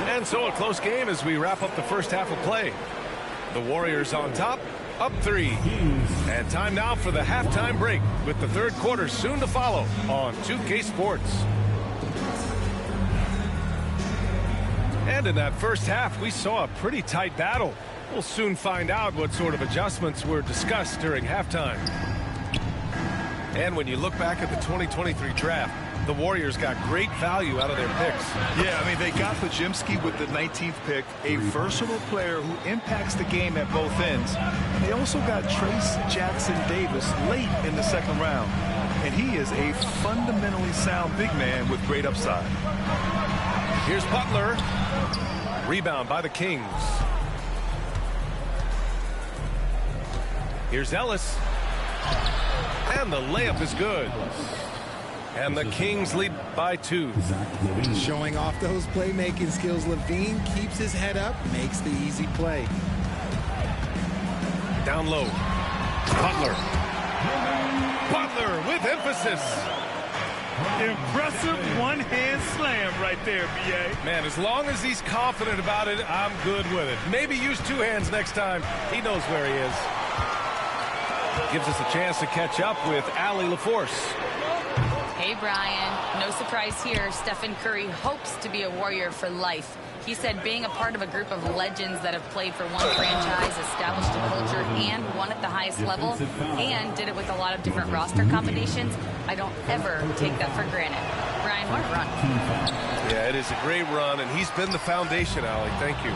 And so a close game as we wrap up the first half of play. The Warriors on top, up 3. And time now for the halftime break with the third quarter soon to follow on 2K Sports. And in that first half, we saw a pretty tight battle. We'll soon find out what sort of adjustments were discussed during halftime. And when you look back at the 2023 draft, the Warriors got great value out of their picks. Yeah, I mean, they got Podziemski with the 19th pick, a versatile player who impacts the game at both ends. They also got Trace Jackson Davis late in the second round. And he is a fundamentally sound big man with great upside. Here's Butler. Rebound by the Kings. Here's Ellis. And the layup is good. And the Kings lead by 2. Showing off those playmaking skills, Levine keeps his head up, makes the easy play. Down low. Butler. Butler with emphasis. Impressive one-hand slam right there, B.A. Man, as long as he's confident about it, I'm good with it. Maybe use 2 hands next time. He knows where he is. Gives us a chance to catch up with Allie LaForce. Hey, Brian. No surprise here. Stephen Curry hopes to be a Warrior for life. He said being a part of a group of legends that have played for one franchise, established a culture, and won at the highest level, and did it with a lot of different roster combinations, I don't ever take that for granted. Brian, what a run. Yeah, it is a great run, and he's been the foundation, Allie. Thank you.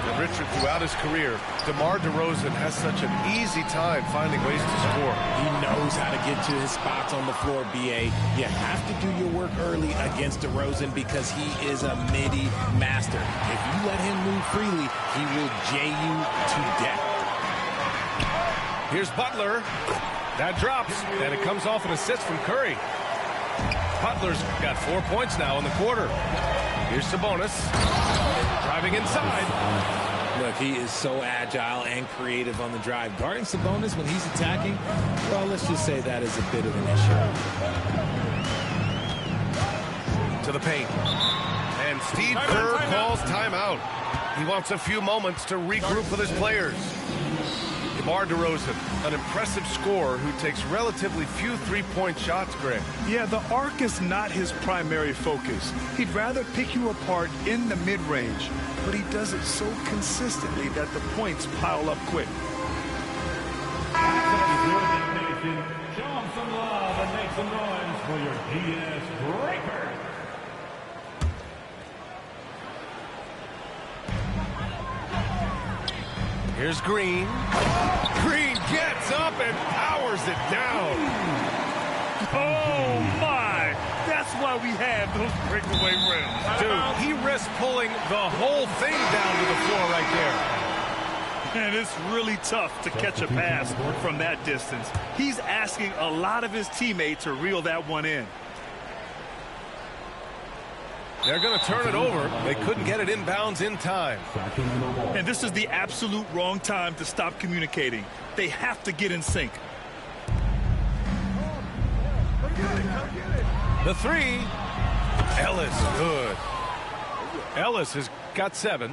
And Richard, throughout his career, DeMar DeRozan has such an easy time finding ways to score. He knows how to get to his spots on the floor, B.A. You have to do your work early against DeRozan because he is a midi master. If you let him move freely, he will jay you to death. Here's Butler. That drops, and it comes off an assist from Curry. Butler's got 4 points now in the quarter. Here's Sabonis. Driving inside. Look, he is so agile and creative on the drive. Guarding Sabonis when he's attacking, well, let's just say that is a bit of an issue. To the paint. And Steve Kerr calls timeout. He wants a few moments to regroup with his players. DeMar DeRozan, an impressive scorer who takes relatively few three-point shots, Greg. Yeah, the arc is not his primary focus. He'd rather pick you apart in the mid-range, but he does it so consistently that the points pile up quick. Show him some love and make some noise for your DS Breaker. Here's Green. Green gets up and powers it down. Oh, my! That's why we have those breakaway rims. Dude, he risked pulling the whole thing down to the floor right there. And it's really tough to catch a pass from that distance. He's asking a lot of his teammates to reel that one in. They're going to turn it over. They couldn't get it inbounds in time. And this is the absolute wrong time to stop communicating. They have to get in sync. The three. Ellis, good. Ellis has got 7.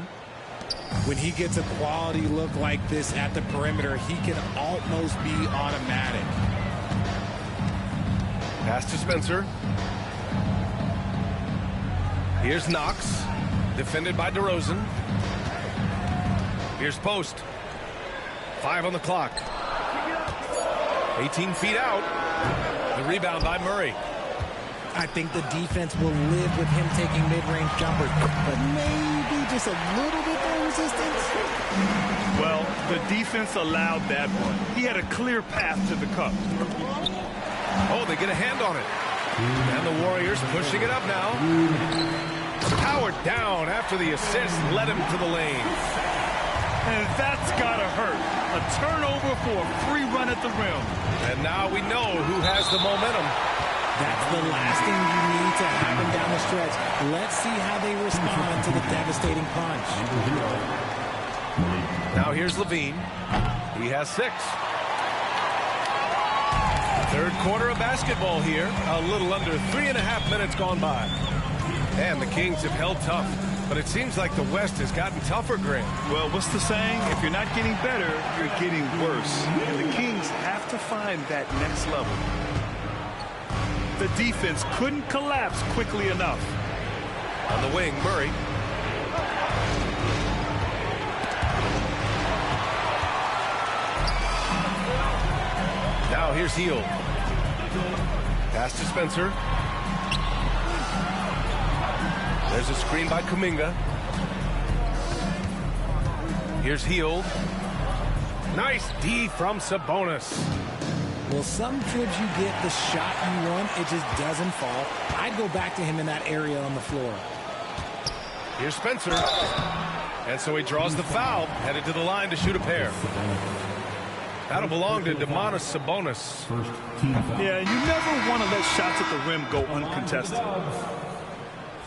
When he gets a quality look like this at the perimeter, he can almost be automatic. Pass to Spencer. Here's Knox, defended by DeRozan. Here's Post. 5 on the clock. 18 feet out. The rebound by Murray. I think the defense will live with him taking mid-range jumpers, but maybe just a little bit more resistance. Well, the defense allowed that one. He had a clear path to the cup. Oh, they get a hand on it. And the Warriors pushing it up now. Powered down after the assist led him to the lane. And that's got to hurt. A turnover for a free run at the rim. And now we know who has the momentum. That's the last thing you need to happen down the stretch. Let's see how they respond to the devastating punch. Now here's Levine. He has 6. Third quarter of basketball here. A little under 3.5 minutes gone by. And the Kings have held tough. But it seems like the West has gotten tougher, Grant. Well, what's the saying? If you're not getting better, you're getting worse. And the Kings have to find that next level. The defense couldn't collapse quickly enough. On the wing, Murray. Now here's Hield. Pass to Spencer. There's a screen by Kuminga. Here's Hield. Nice D from Sabonis. Well, some trips you get the shot you want, it just doesn't fall. I'd go back to him in that area on the floor. Here's Spencer. And so he draws the foul, headed to the line to shoot a pair. That'll belong to Domantas Sabonis. Yeah, you never want to let shots at the rim go uncontested.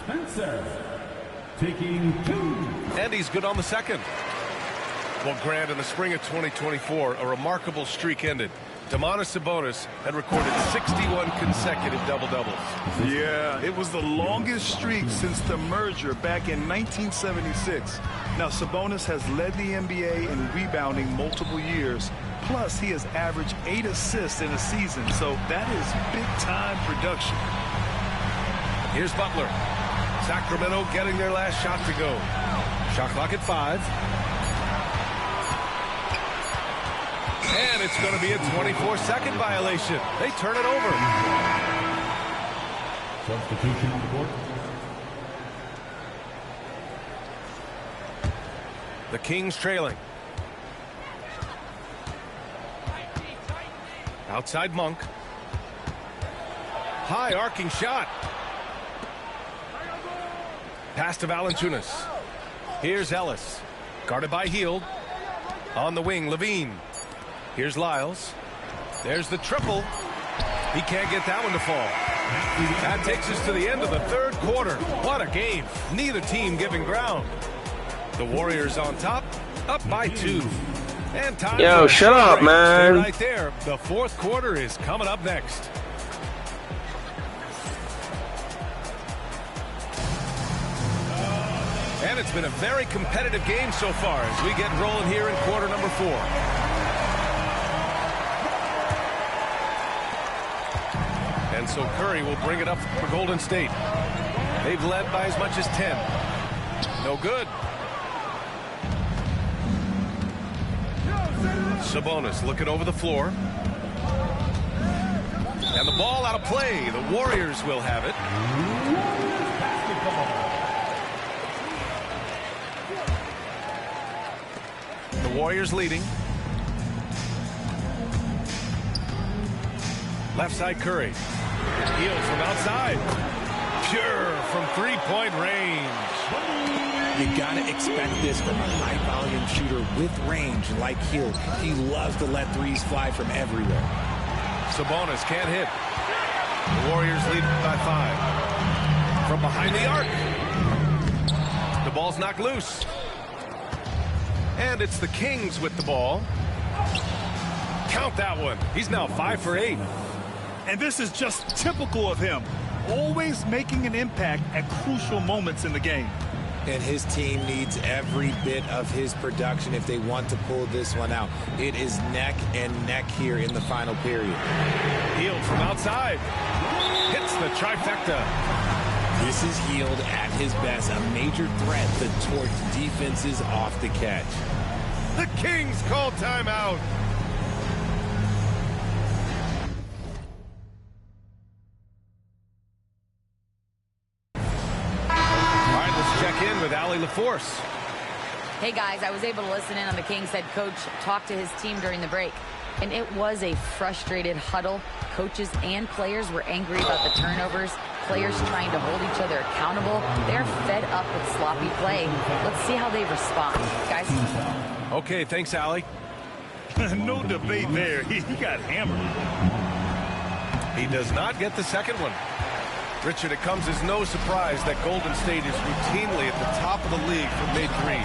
Spencer taking 2. And he's good on the second. Well, Grant, in the spring of 2024, a remarkable streak ended. Domantas Sabonis had recorded 61 consecutive double-doubles. Yeah, it was the longest streak since the merger back in 1976. Now, Sabonis has led the NBA in rebounding multiple years. Plus, he has averaged 8 assists in a season, so that is big-time production. Here's Butler. Sacramento getting their last shot to go. Shot clock at 5. And it's going to be a 24-second violation. They turn it over. Substitution on the court. The Kings trailing. Outside Monk. High arcing shot. Pass to Valanciunas. Here's Ellis. Guarded by Hield. On the wing, Levine. Here's Lyles. There's the triple. He can't get that one to fall. That takes us to the end of the third quarter. What a game. Neither team giving ground. The Warriors on top, up by 2. And time. Yo, shut up, man. Stay right there. The fourth quarter is coming up next. And it's been a very competitive game so far as we get rolling here in quarter number 4. And so Curry will bring it up for Golden State. They've led by as much as 10. No good. Sabonis looking over the floor. And the ball out of play. The Warriors will have it. The Warriors leading. Left side Curry. Heels from outside. Pure from three-point range. You gotta expect this from a high-volume shooter with range like Hield. He loves to let threes fly from everywhere. Sabonis can't hit. The Warriors lead by 5. From behind the arc. The ball's knocked loose. And it's the Kings with the ball. Count that one. He's now 5 for 8. And this is just typical of him. Always making an impact at crucial moments in the game. And his team needs every bit of his production if they want to pull this one out. It is neck and neck here in the final period. Hield from outside. Hits the trifecta. This is Hield at his best, a major threat that torch defenses off the catch. The Kings call timeout. With Allie LaForce. Hey guys, I was able to listen in on the Kings head coach talk to his team during the break, and it was a frustrated huddle. Coaches and players were angry about the turnovers, players trying to hold each other accountable. They're fed up with sloppy play. Let's see how they respond, guys. Okay, thanks, Allie. No debate there. He got hammered. He does not get the second one. Richard, it comes as no surprise that Golden State is routinely at the top of the league for mid-threes.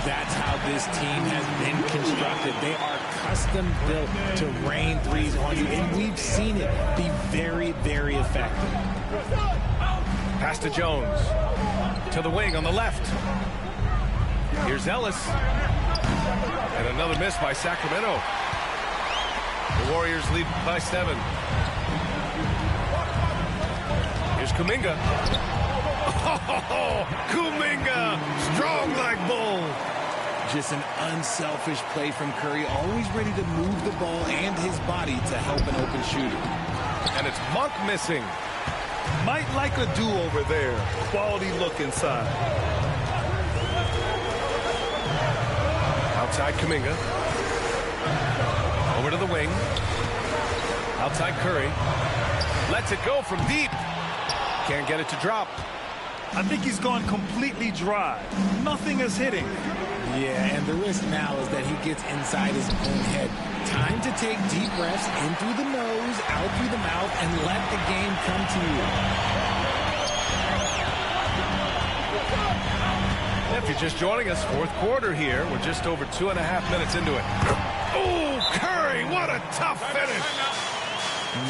That's how this team has been constructed. They are custom built to rain threes on you, and we've seen it be very, very effective. Pass to Jones. To the wing on the left. Here's Ellis. And another miss by Sacramento. The Warriors lead by 7. Here's Kuminga. Oh, Kuminga, strong like bull. Just an unselfish play from Curry, always ready to move the ball and his body to help an open shooter. And it's Monk missing. Might like a do-over there. Quality look inside. Outside Kuminga. Over to the wing. Outside Curry. Lets it go from deep. Can't get it to drop. I think he's gone completely dry. Nothing is hitting. Yeah, and the risk now is that he gets inside his own head. Time to take deep breaths in through the nose, out through the mouth, and let the game come to you. If you're just joining us, fourth quarter here. We're just over 2.5 minutes into it. Oh, Curry, what a tough finish.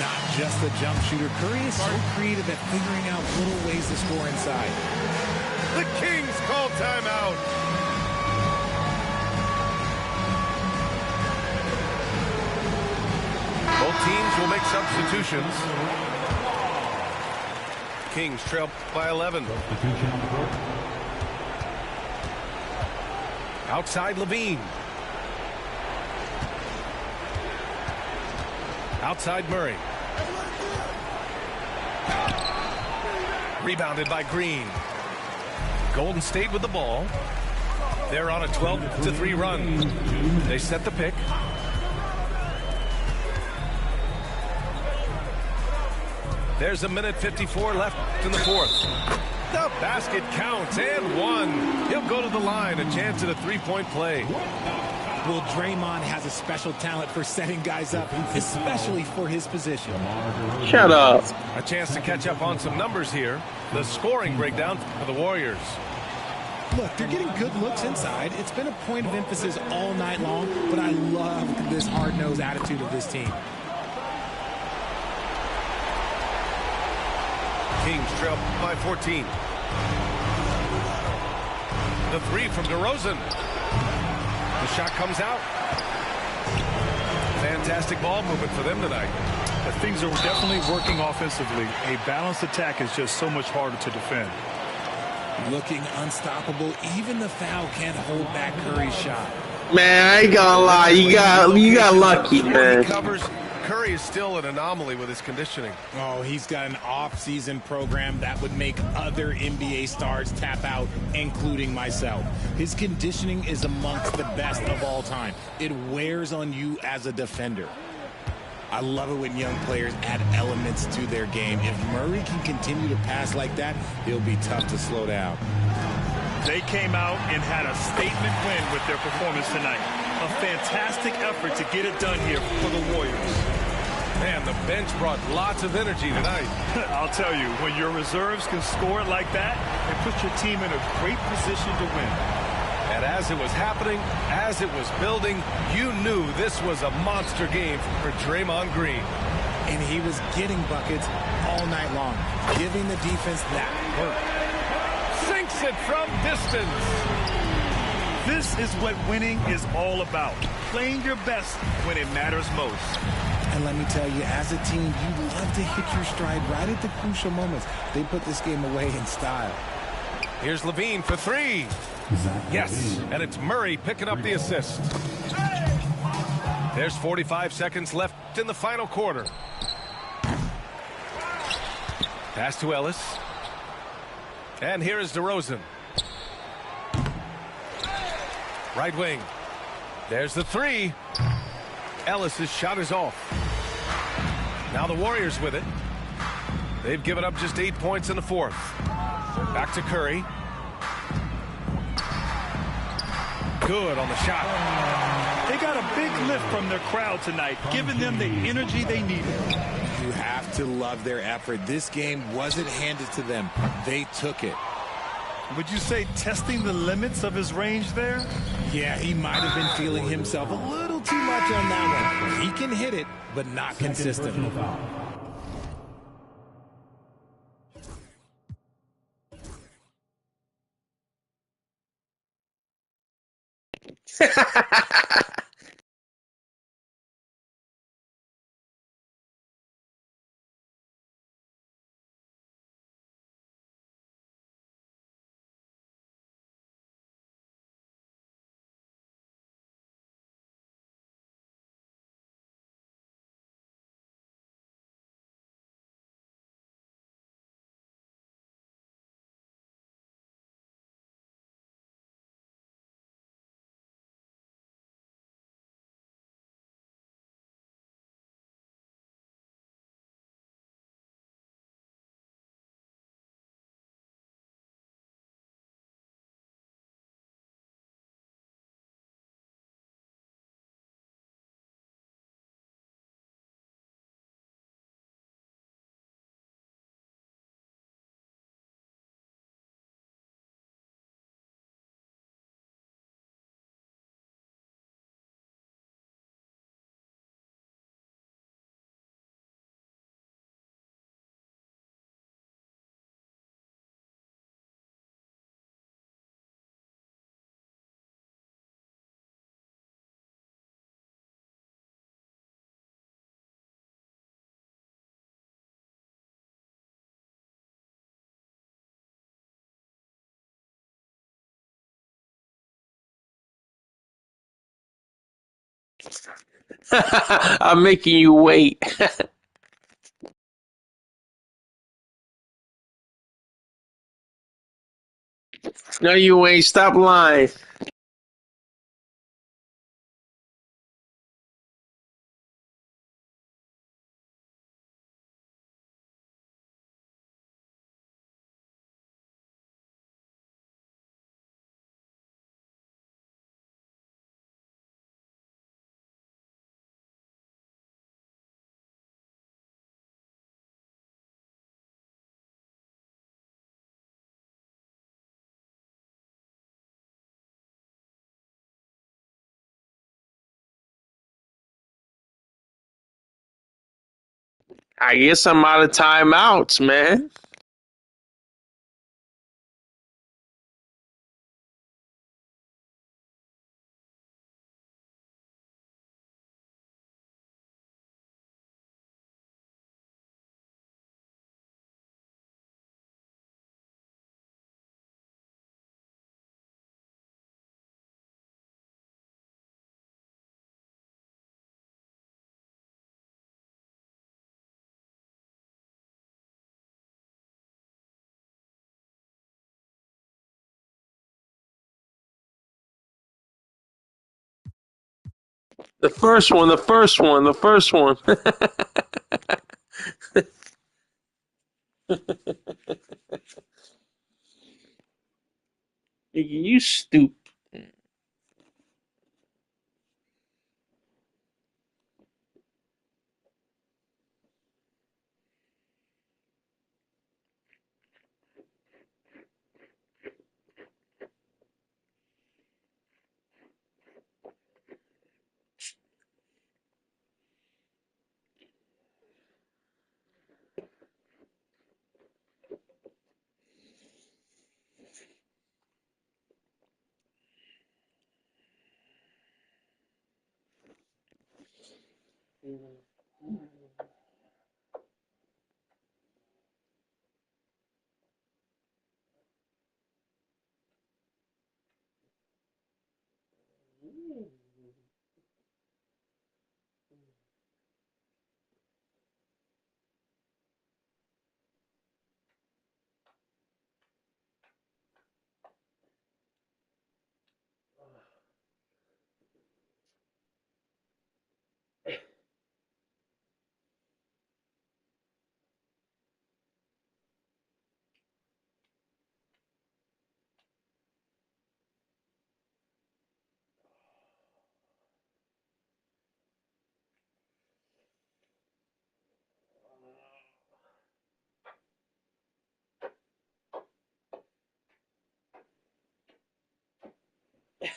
Not just a jump shooter. Curry is so creative at figuring out little ways to score inside. The Kings call timeout. Both teams will make substitutions. Kings trail by 11. Outside Levine. Outside Murray. Rebounded by Green. Golden State with the ball. They're on a 12-3 run. They set the pick. There's a minute 54 left in the fourth. The basket counts and one. He'll go to the line. A chance at a three-point play. Well, Draymond has a special talent for setting guys up, especially for his position. Shut up. A chance to catch up on some numbers here. The scoring breakdown for the Warriors. Look, they're getting good looks inside. It's been a point of emphasis all night long, but I love this hard-nosed attitude of this team. Kings trail by 14. The three from DeRozan. The shot comes out. Fantastic ball movement for them tonight. Things are definitely working offensively. A balanced attack is just so much harder to defend. Looking unstoppable. Even the foul can't hold back Curry's shot. Man, I ain't gonna lie. You got lucky, man. Covers. Curry is still an anomaly with his conditioning. Oh, he's got an off-season program that would make other NBA stars tap out, including myself. His conditioning is amongst the best of all time. It wears on you as a defender. I love it when young players add elements to their game. If Murray can continue to pass like that, he'll be tough to slow down. They came out and had a statement win with their performance tonight. A fantastic effort to get it done here for the Warriors. Man, the bench brought lots of energy tonight. I'll tell you, when your reserves can score like that, it puts your team in a great position to win. And as it was happening, as it was building, you knew this was a monster game for Draymond Green. And he was getting buckets all night long, giving the defense that work. Sinks it from distance. This is what winning is all about. Playing your best when it matters most. And let me tell you, as a team, you love to hit your stride right at the crucial moments. They put this game away in style. Here's Levine for three. Yes, and it's Murray picking up the assist. There's 45 seconds left in the final quarter. Pass to Ellis. And here is DeRozan. Right wing. There's the three. Ellis's shot is off. Now the Warriors with it. They've given up just 8 points in the fourth. Back to Curry. Good on the shot. They got a big lift from their crowd tonight, giving them the energy they needed. You have to love their effort. This game wasn't handed to them. They took it. Would you say testing the limits of his range there? Yeah, he might have been feeling himself a little too much on that one. He can hit it, but not consistently. I'm making you wait. No, you ain't. Stop lying. I guess I'm out of timeouts, man. The first one. You stupid.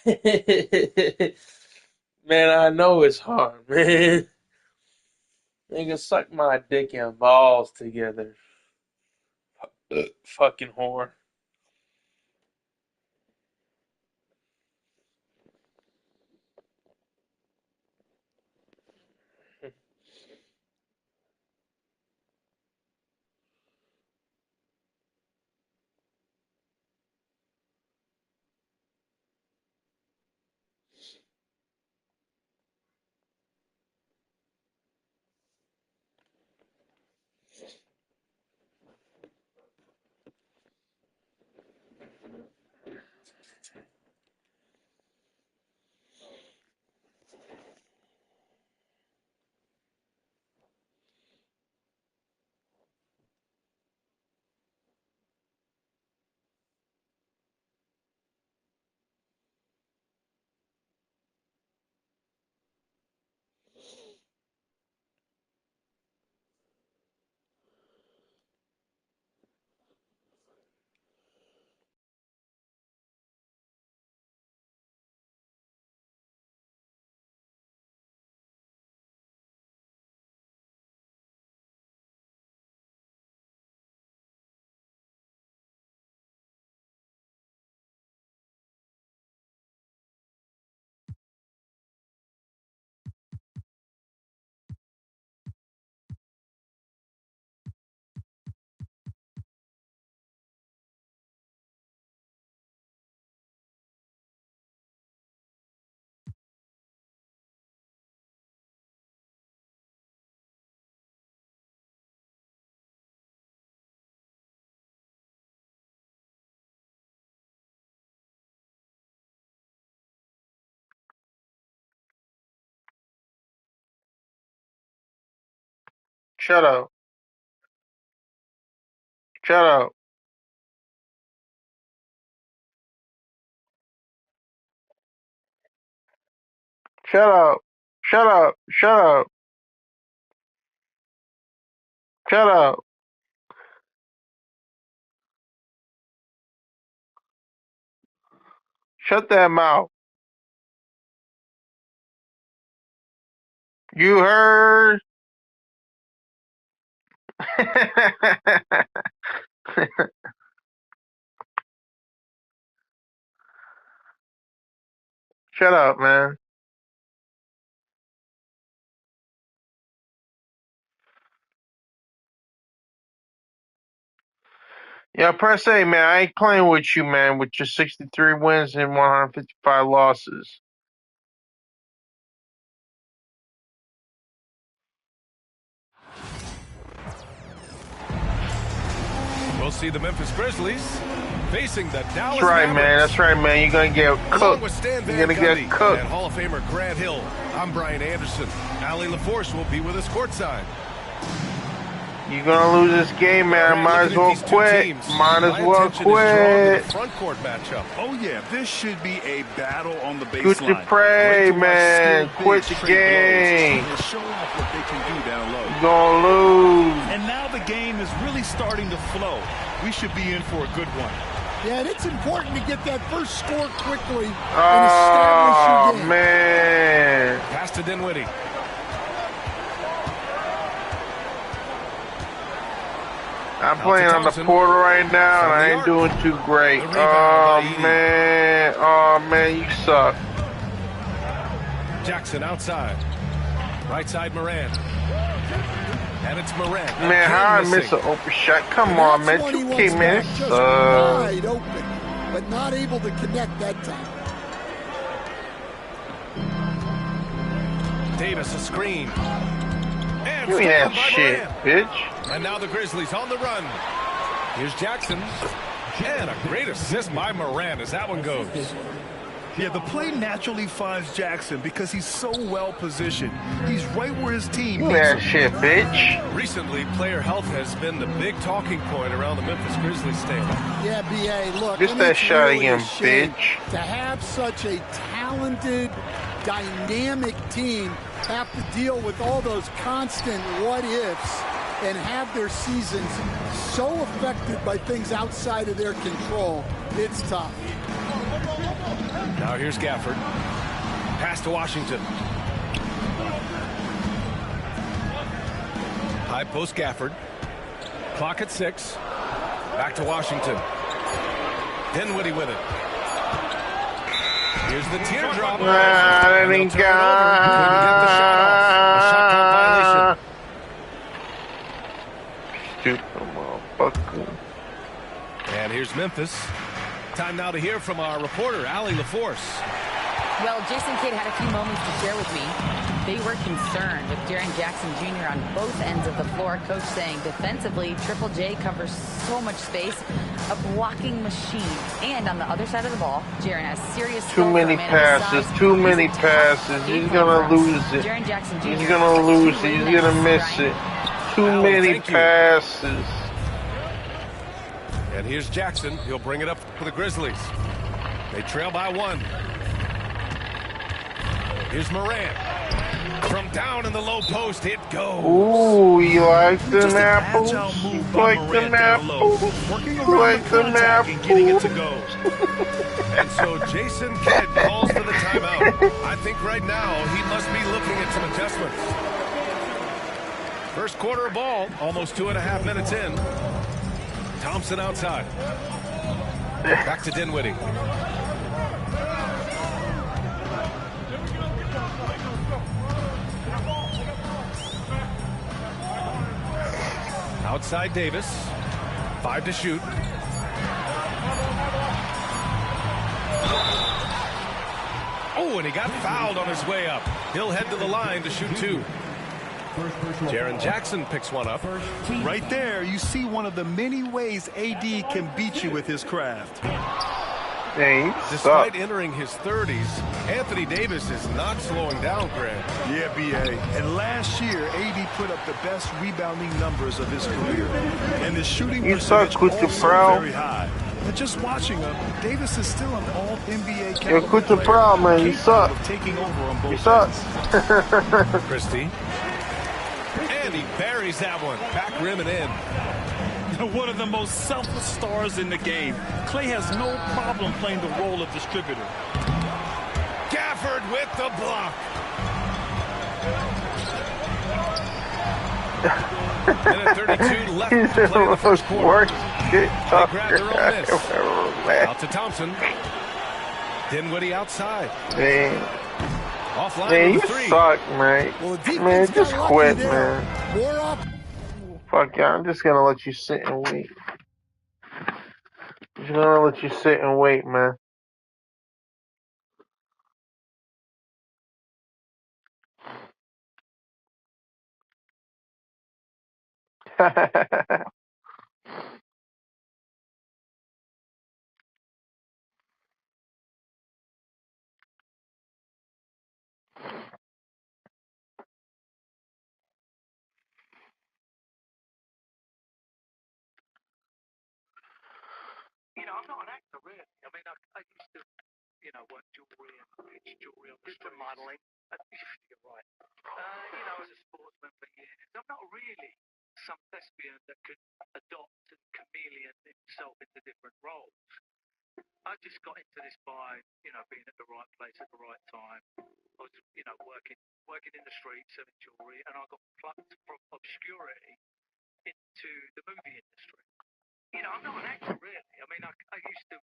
Man, I know it's hard, man. Nigga, suck my dick and balls together. Fucking whore. Shut up. Shut up. Shut up. Shut up. Shut up. Shut up. Shut that mouth. You heard? Shut up, man. Yeah, press A, man. I ain't playing with you, man, with your 63 wins and 155 losses. We'll see the Memphis Grizzlies Facing the Dallas That's right, Mavericks. man. That's right, man. You're gonna get Along cooked. with Stan You're Van gonna Gundy get cooked. and Hall of Famer Grant Hill, I'm Brian Anderson. Allie LaForce will be with us courtside. You're gonna lose this game, man. Right, Might as looking at well these two quit. teams, Might as my well attention is drawn to quit. the front court matchup. Oh, yeah, this should be a battle on the Good baseline. to pray, Great to watch man. skilled Quit bigs the trade game. blows and show off what they can do down low. You're gonna lose. And now the game is really starting to flow. We should be in for a good one. Yeah, and it's important to get that first score quickly and Oh, establish your game. man. Pass to Dinwiddie. I'm playing on the portal right now, and I ain't doing too great. Oh, man. Oh, man, you suck. Jackson outside. Right side Morant. And it's Morant. Man, how I miss an open shot? Come on, man. 2K, man. Just wide open, but not able to connect that time. Davis a screen. And Give me that stolen by shit, Morant. bitch. And now the Grizzlies on the run. Here's Jackson. And a great assist by Morant as that one goes. Yeah, the play naturally finds Jackson because he's so well positioned. He's right where his team Give me needs that him. shit, bitch. Recently, player health has been the big talking point around the Memphis Grizzlies stable. Yeah, B.A., look. Just and that it's shot really a again, shame bitch. To have such a talented, dynamic team have to deal with all those constant what-ifs and have their seasons so affected by things outside of their control. It's tough. Now here's Gafford. Pass to Washington. High post Gafford. Clock at 6. Back to Washington. Dinwiddie with it. Here's the teardrop. That And they'll ain't turn it over. Couldn't get the shot off. A shot clock violation. Stupid motherfucker. And here's Memphis. Time now to hear from our reporter, Allie LaForce. Well, Jason Kidd had a few moments to share with me. They were concerned with Jaren Jackson Jr. on both ends of the floor. Coach saying defensively, Triple J covers so much space, a blocking machine. And on the other side of the ball, Jaren has serious Too many passes. Too many passes. He's gonna lose it. Jaren Jackson Jr. He's gonna lose it. He's gonna miss it. Too many passes. And here's Jackson. He'll bring it up for the Grizzlies. They trail by 1. Here's Morant. From down in the low post, it goes. Ooh, you like them Just an apples? agile You move by like Morant them down low, apples? working You around like the them contact and getting it to apples? go. And so Jason Kidd calls for the timeout. I think right now he must be looking at some adjustments. First quarter of ball, almost 2.5 minutes in. Thompson outside. Back to Dinwiddie. Outside Davis. 5 to shoot. Oh, and he got fouled on his way up. He'll head to the line to shoot 2. Jaren Jackson picks one up. Right there, you see one of the many ways AD can beat you with his craft. Hey, you Despite suck. entering his 30s, Anthony Davis is not slowing down, Grant. Yeah, B.A. And last year, AD put up the best rebounding numbers of his career. And the shooting You suck, percentage Kutu also Pro. very high. And just watching him, Davis is still an all-NBA Yo, caliber Kutu player, Pro, man, you capable suck. of taking over on both You suck. ends. Christie. And he buries that one. Back rim and in. One of the most selfless stars in the game. Clay has no problem playing the role of distributor. Gafford with the block. Minute 32 left He's to play in the the first quarter. worst shit They talker grab their own I've miss. ever met. Out to Thompson. Dinwiddie outside. Man, Offline man, with you the 3. suck, man. Well, the defense Man, got just lucky quit, there. man. More up. Fuck yeah, I'm just gonna let you sit and wait. Just gonna let you sit and wait, man. really. I mean, I used to, work jewelry and pitch jewelry on the street. Modeling. You're right. As a sportsman for years, I'm not really some thespian that could adopt and chameleon himself into different roles. I just got into this by, being at the right place at the right time. I was, working in the streets, selling jewelry, and I got plucked from obscurity into the movie industry. I'm not an actor, really. I mean, I used to,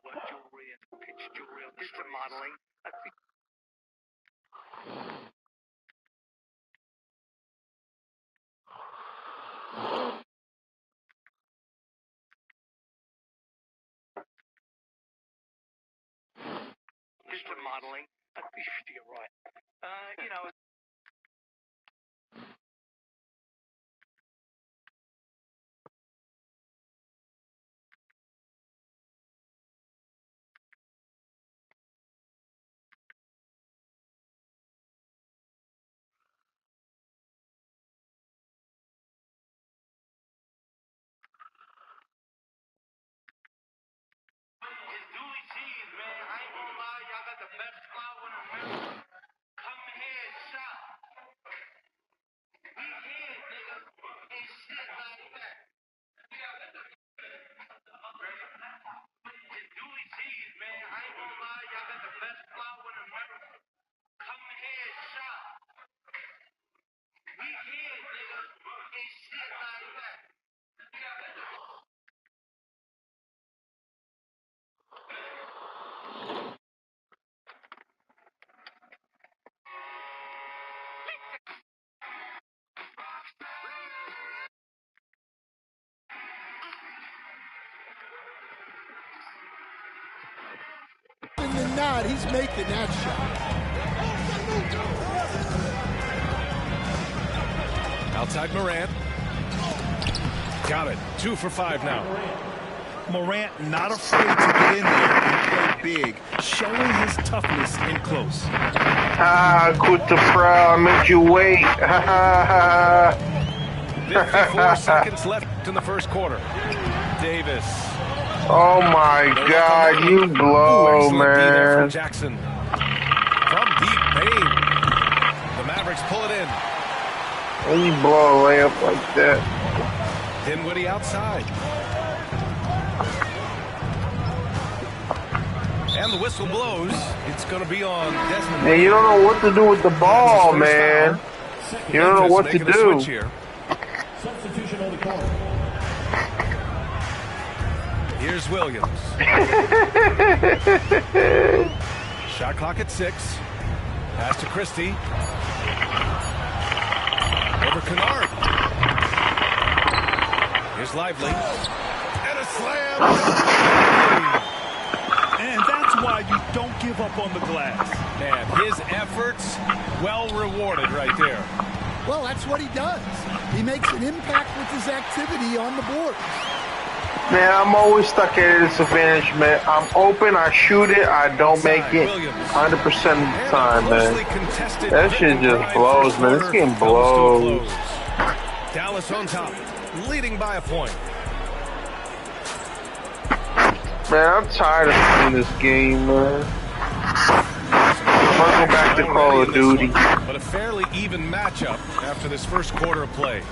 work jewelry and pitch jewelry on the street. Modeling. Modeling. You're right. Than not, he's making that shot. Outside Morant. Got it. 2 for 5 now. Morant not afraid to get in there and play big, showing his toughness in close. Quit the proud, make you wait. 54 seconds left in the first quarter. Davis. Oh my God, you blow, man. From Jackson. From deep pain. The Mavericks pull it in. When you blow a layup like that. Dinwiddie outside. And the whistle blows. It's going to be on Desmond. Yeah, you don't know what to do with the ball, man. You don't know what to do. Substitution on the court. Here's Williams. Shot clock at 6. Pass to Christie. Over Kennard. Here's Lively. And a slam. And that's why you don't give up on the glass. Man, his efforts well rewarded right there. Well, that's what he does. He makes an impact with his activity on the board. Man, I'm always stuck at a disadvantage, man. I'm open, I shoot it, I don't make it 100% of the time, man. That shit just blows, man. This game blows. Dallas on top, leading by a point. Man, I'm tired of playing this game, man. I'm gonna go back to Call of Duty. But a fairly even matchup after this first quarter of play.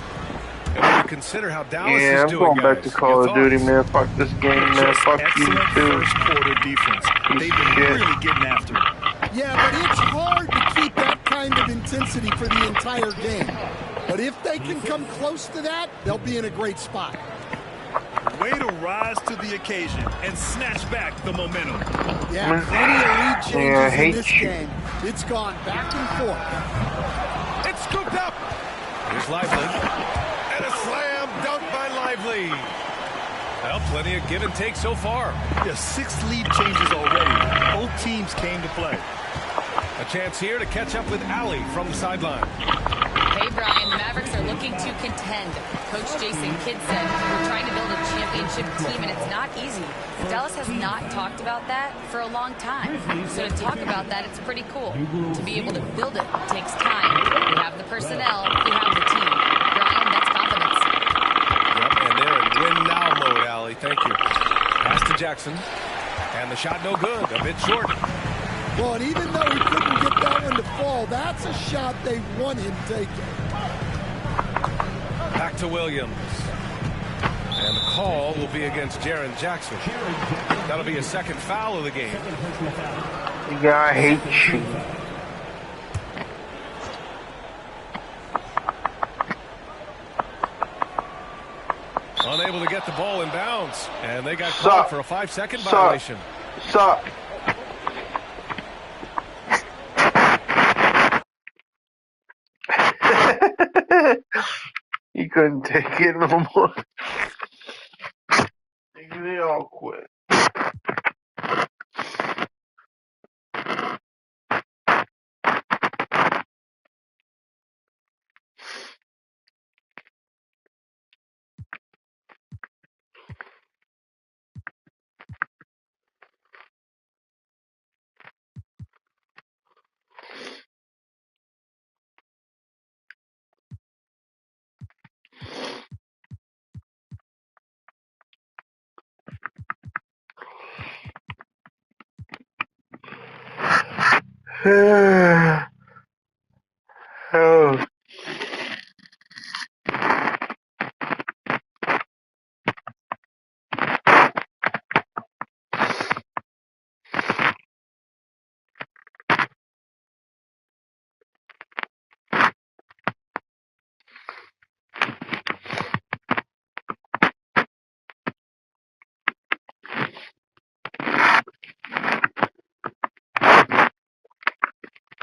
And when you consider how Dallas yeah, is doing, I'm going back to Call of Duty, man. Fuck this game, man. Fuck you, too. First quarter defense. They've been really getting after it. Yeah, but it's hard to keep that kind of intensity for the entire game. But if they can come close to that, they'll be in a great spot. Way to rise to the occasion and snatch back the momentum. Yeah, plenty of lead changes in this game. It's gone back and forth. It's scooped up. Here's Lively. And a slam dunk by Lively. Well, plenty of give and take so far. Yeah, 6 lead changes already. Both teams came to play. A chance here to catch up with Allie from the sideline. Hey, Brian, the Mavericks are looking to contend. Coach Jason Kidd said, we're trying to build a championship team, and it's not easy. Dallas has not talked about that for a long time. So to talk about that, it's pretty cool. To be able to build it takes time. We have the personnel, we have the team. Brian, that's confidence. Yep, and they're in win-now mode, Allie. Thank you. Pass to Jackson. And the shot no good, a bit short. Well, and even though he couldn't get that one to fall, that's a shot they want him taking. Back to Williams. And the call will be against Jaren Jackson. That'll be his second foul of the game. You guy hates you. Unable to get the ball in bounds. And they got called for a 5-second violation. Suck. He couldn't take it no more. They all quit.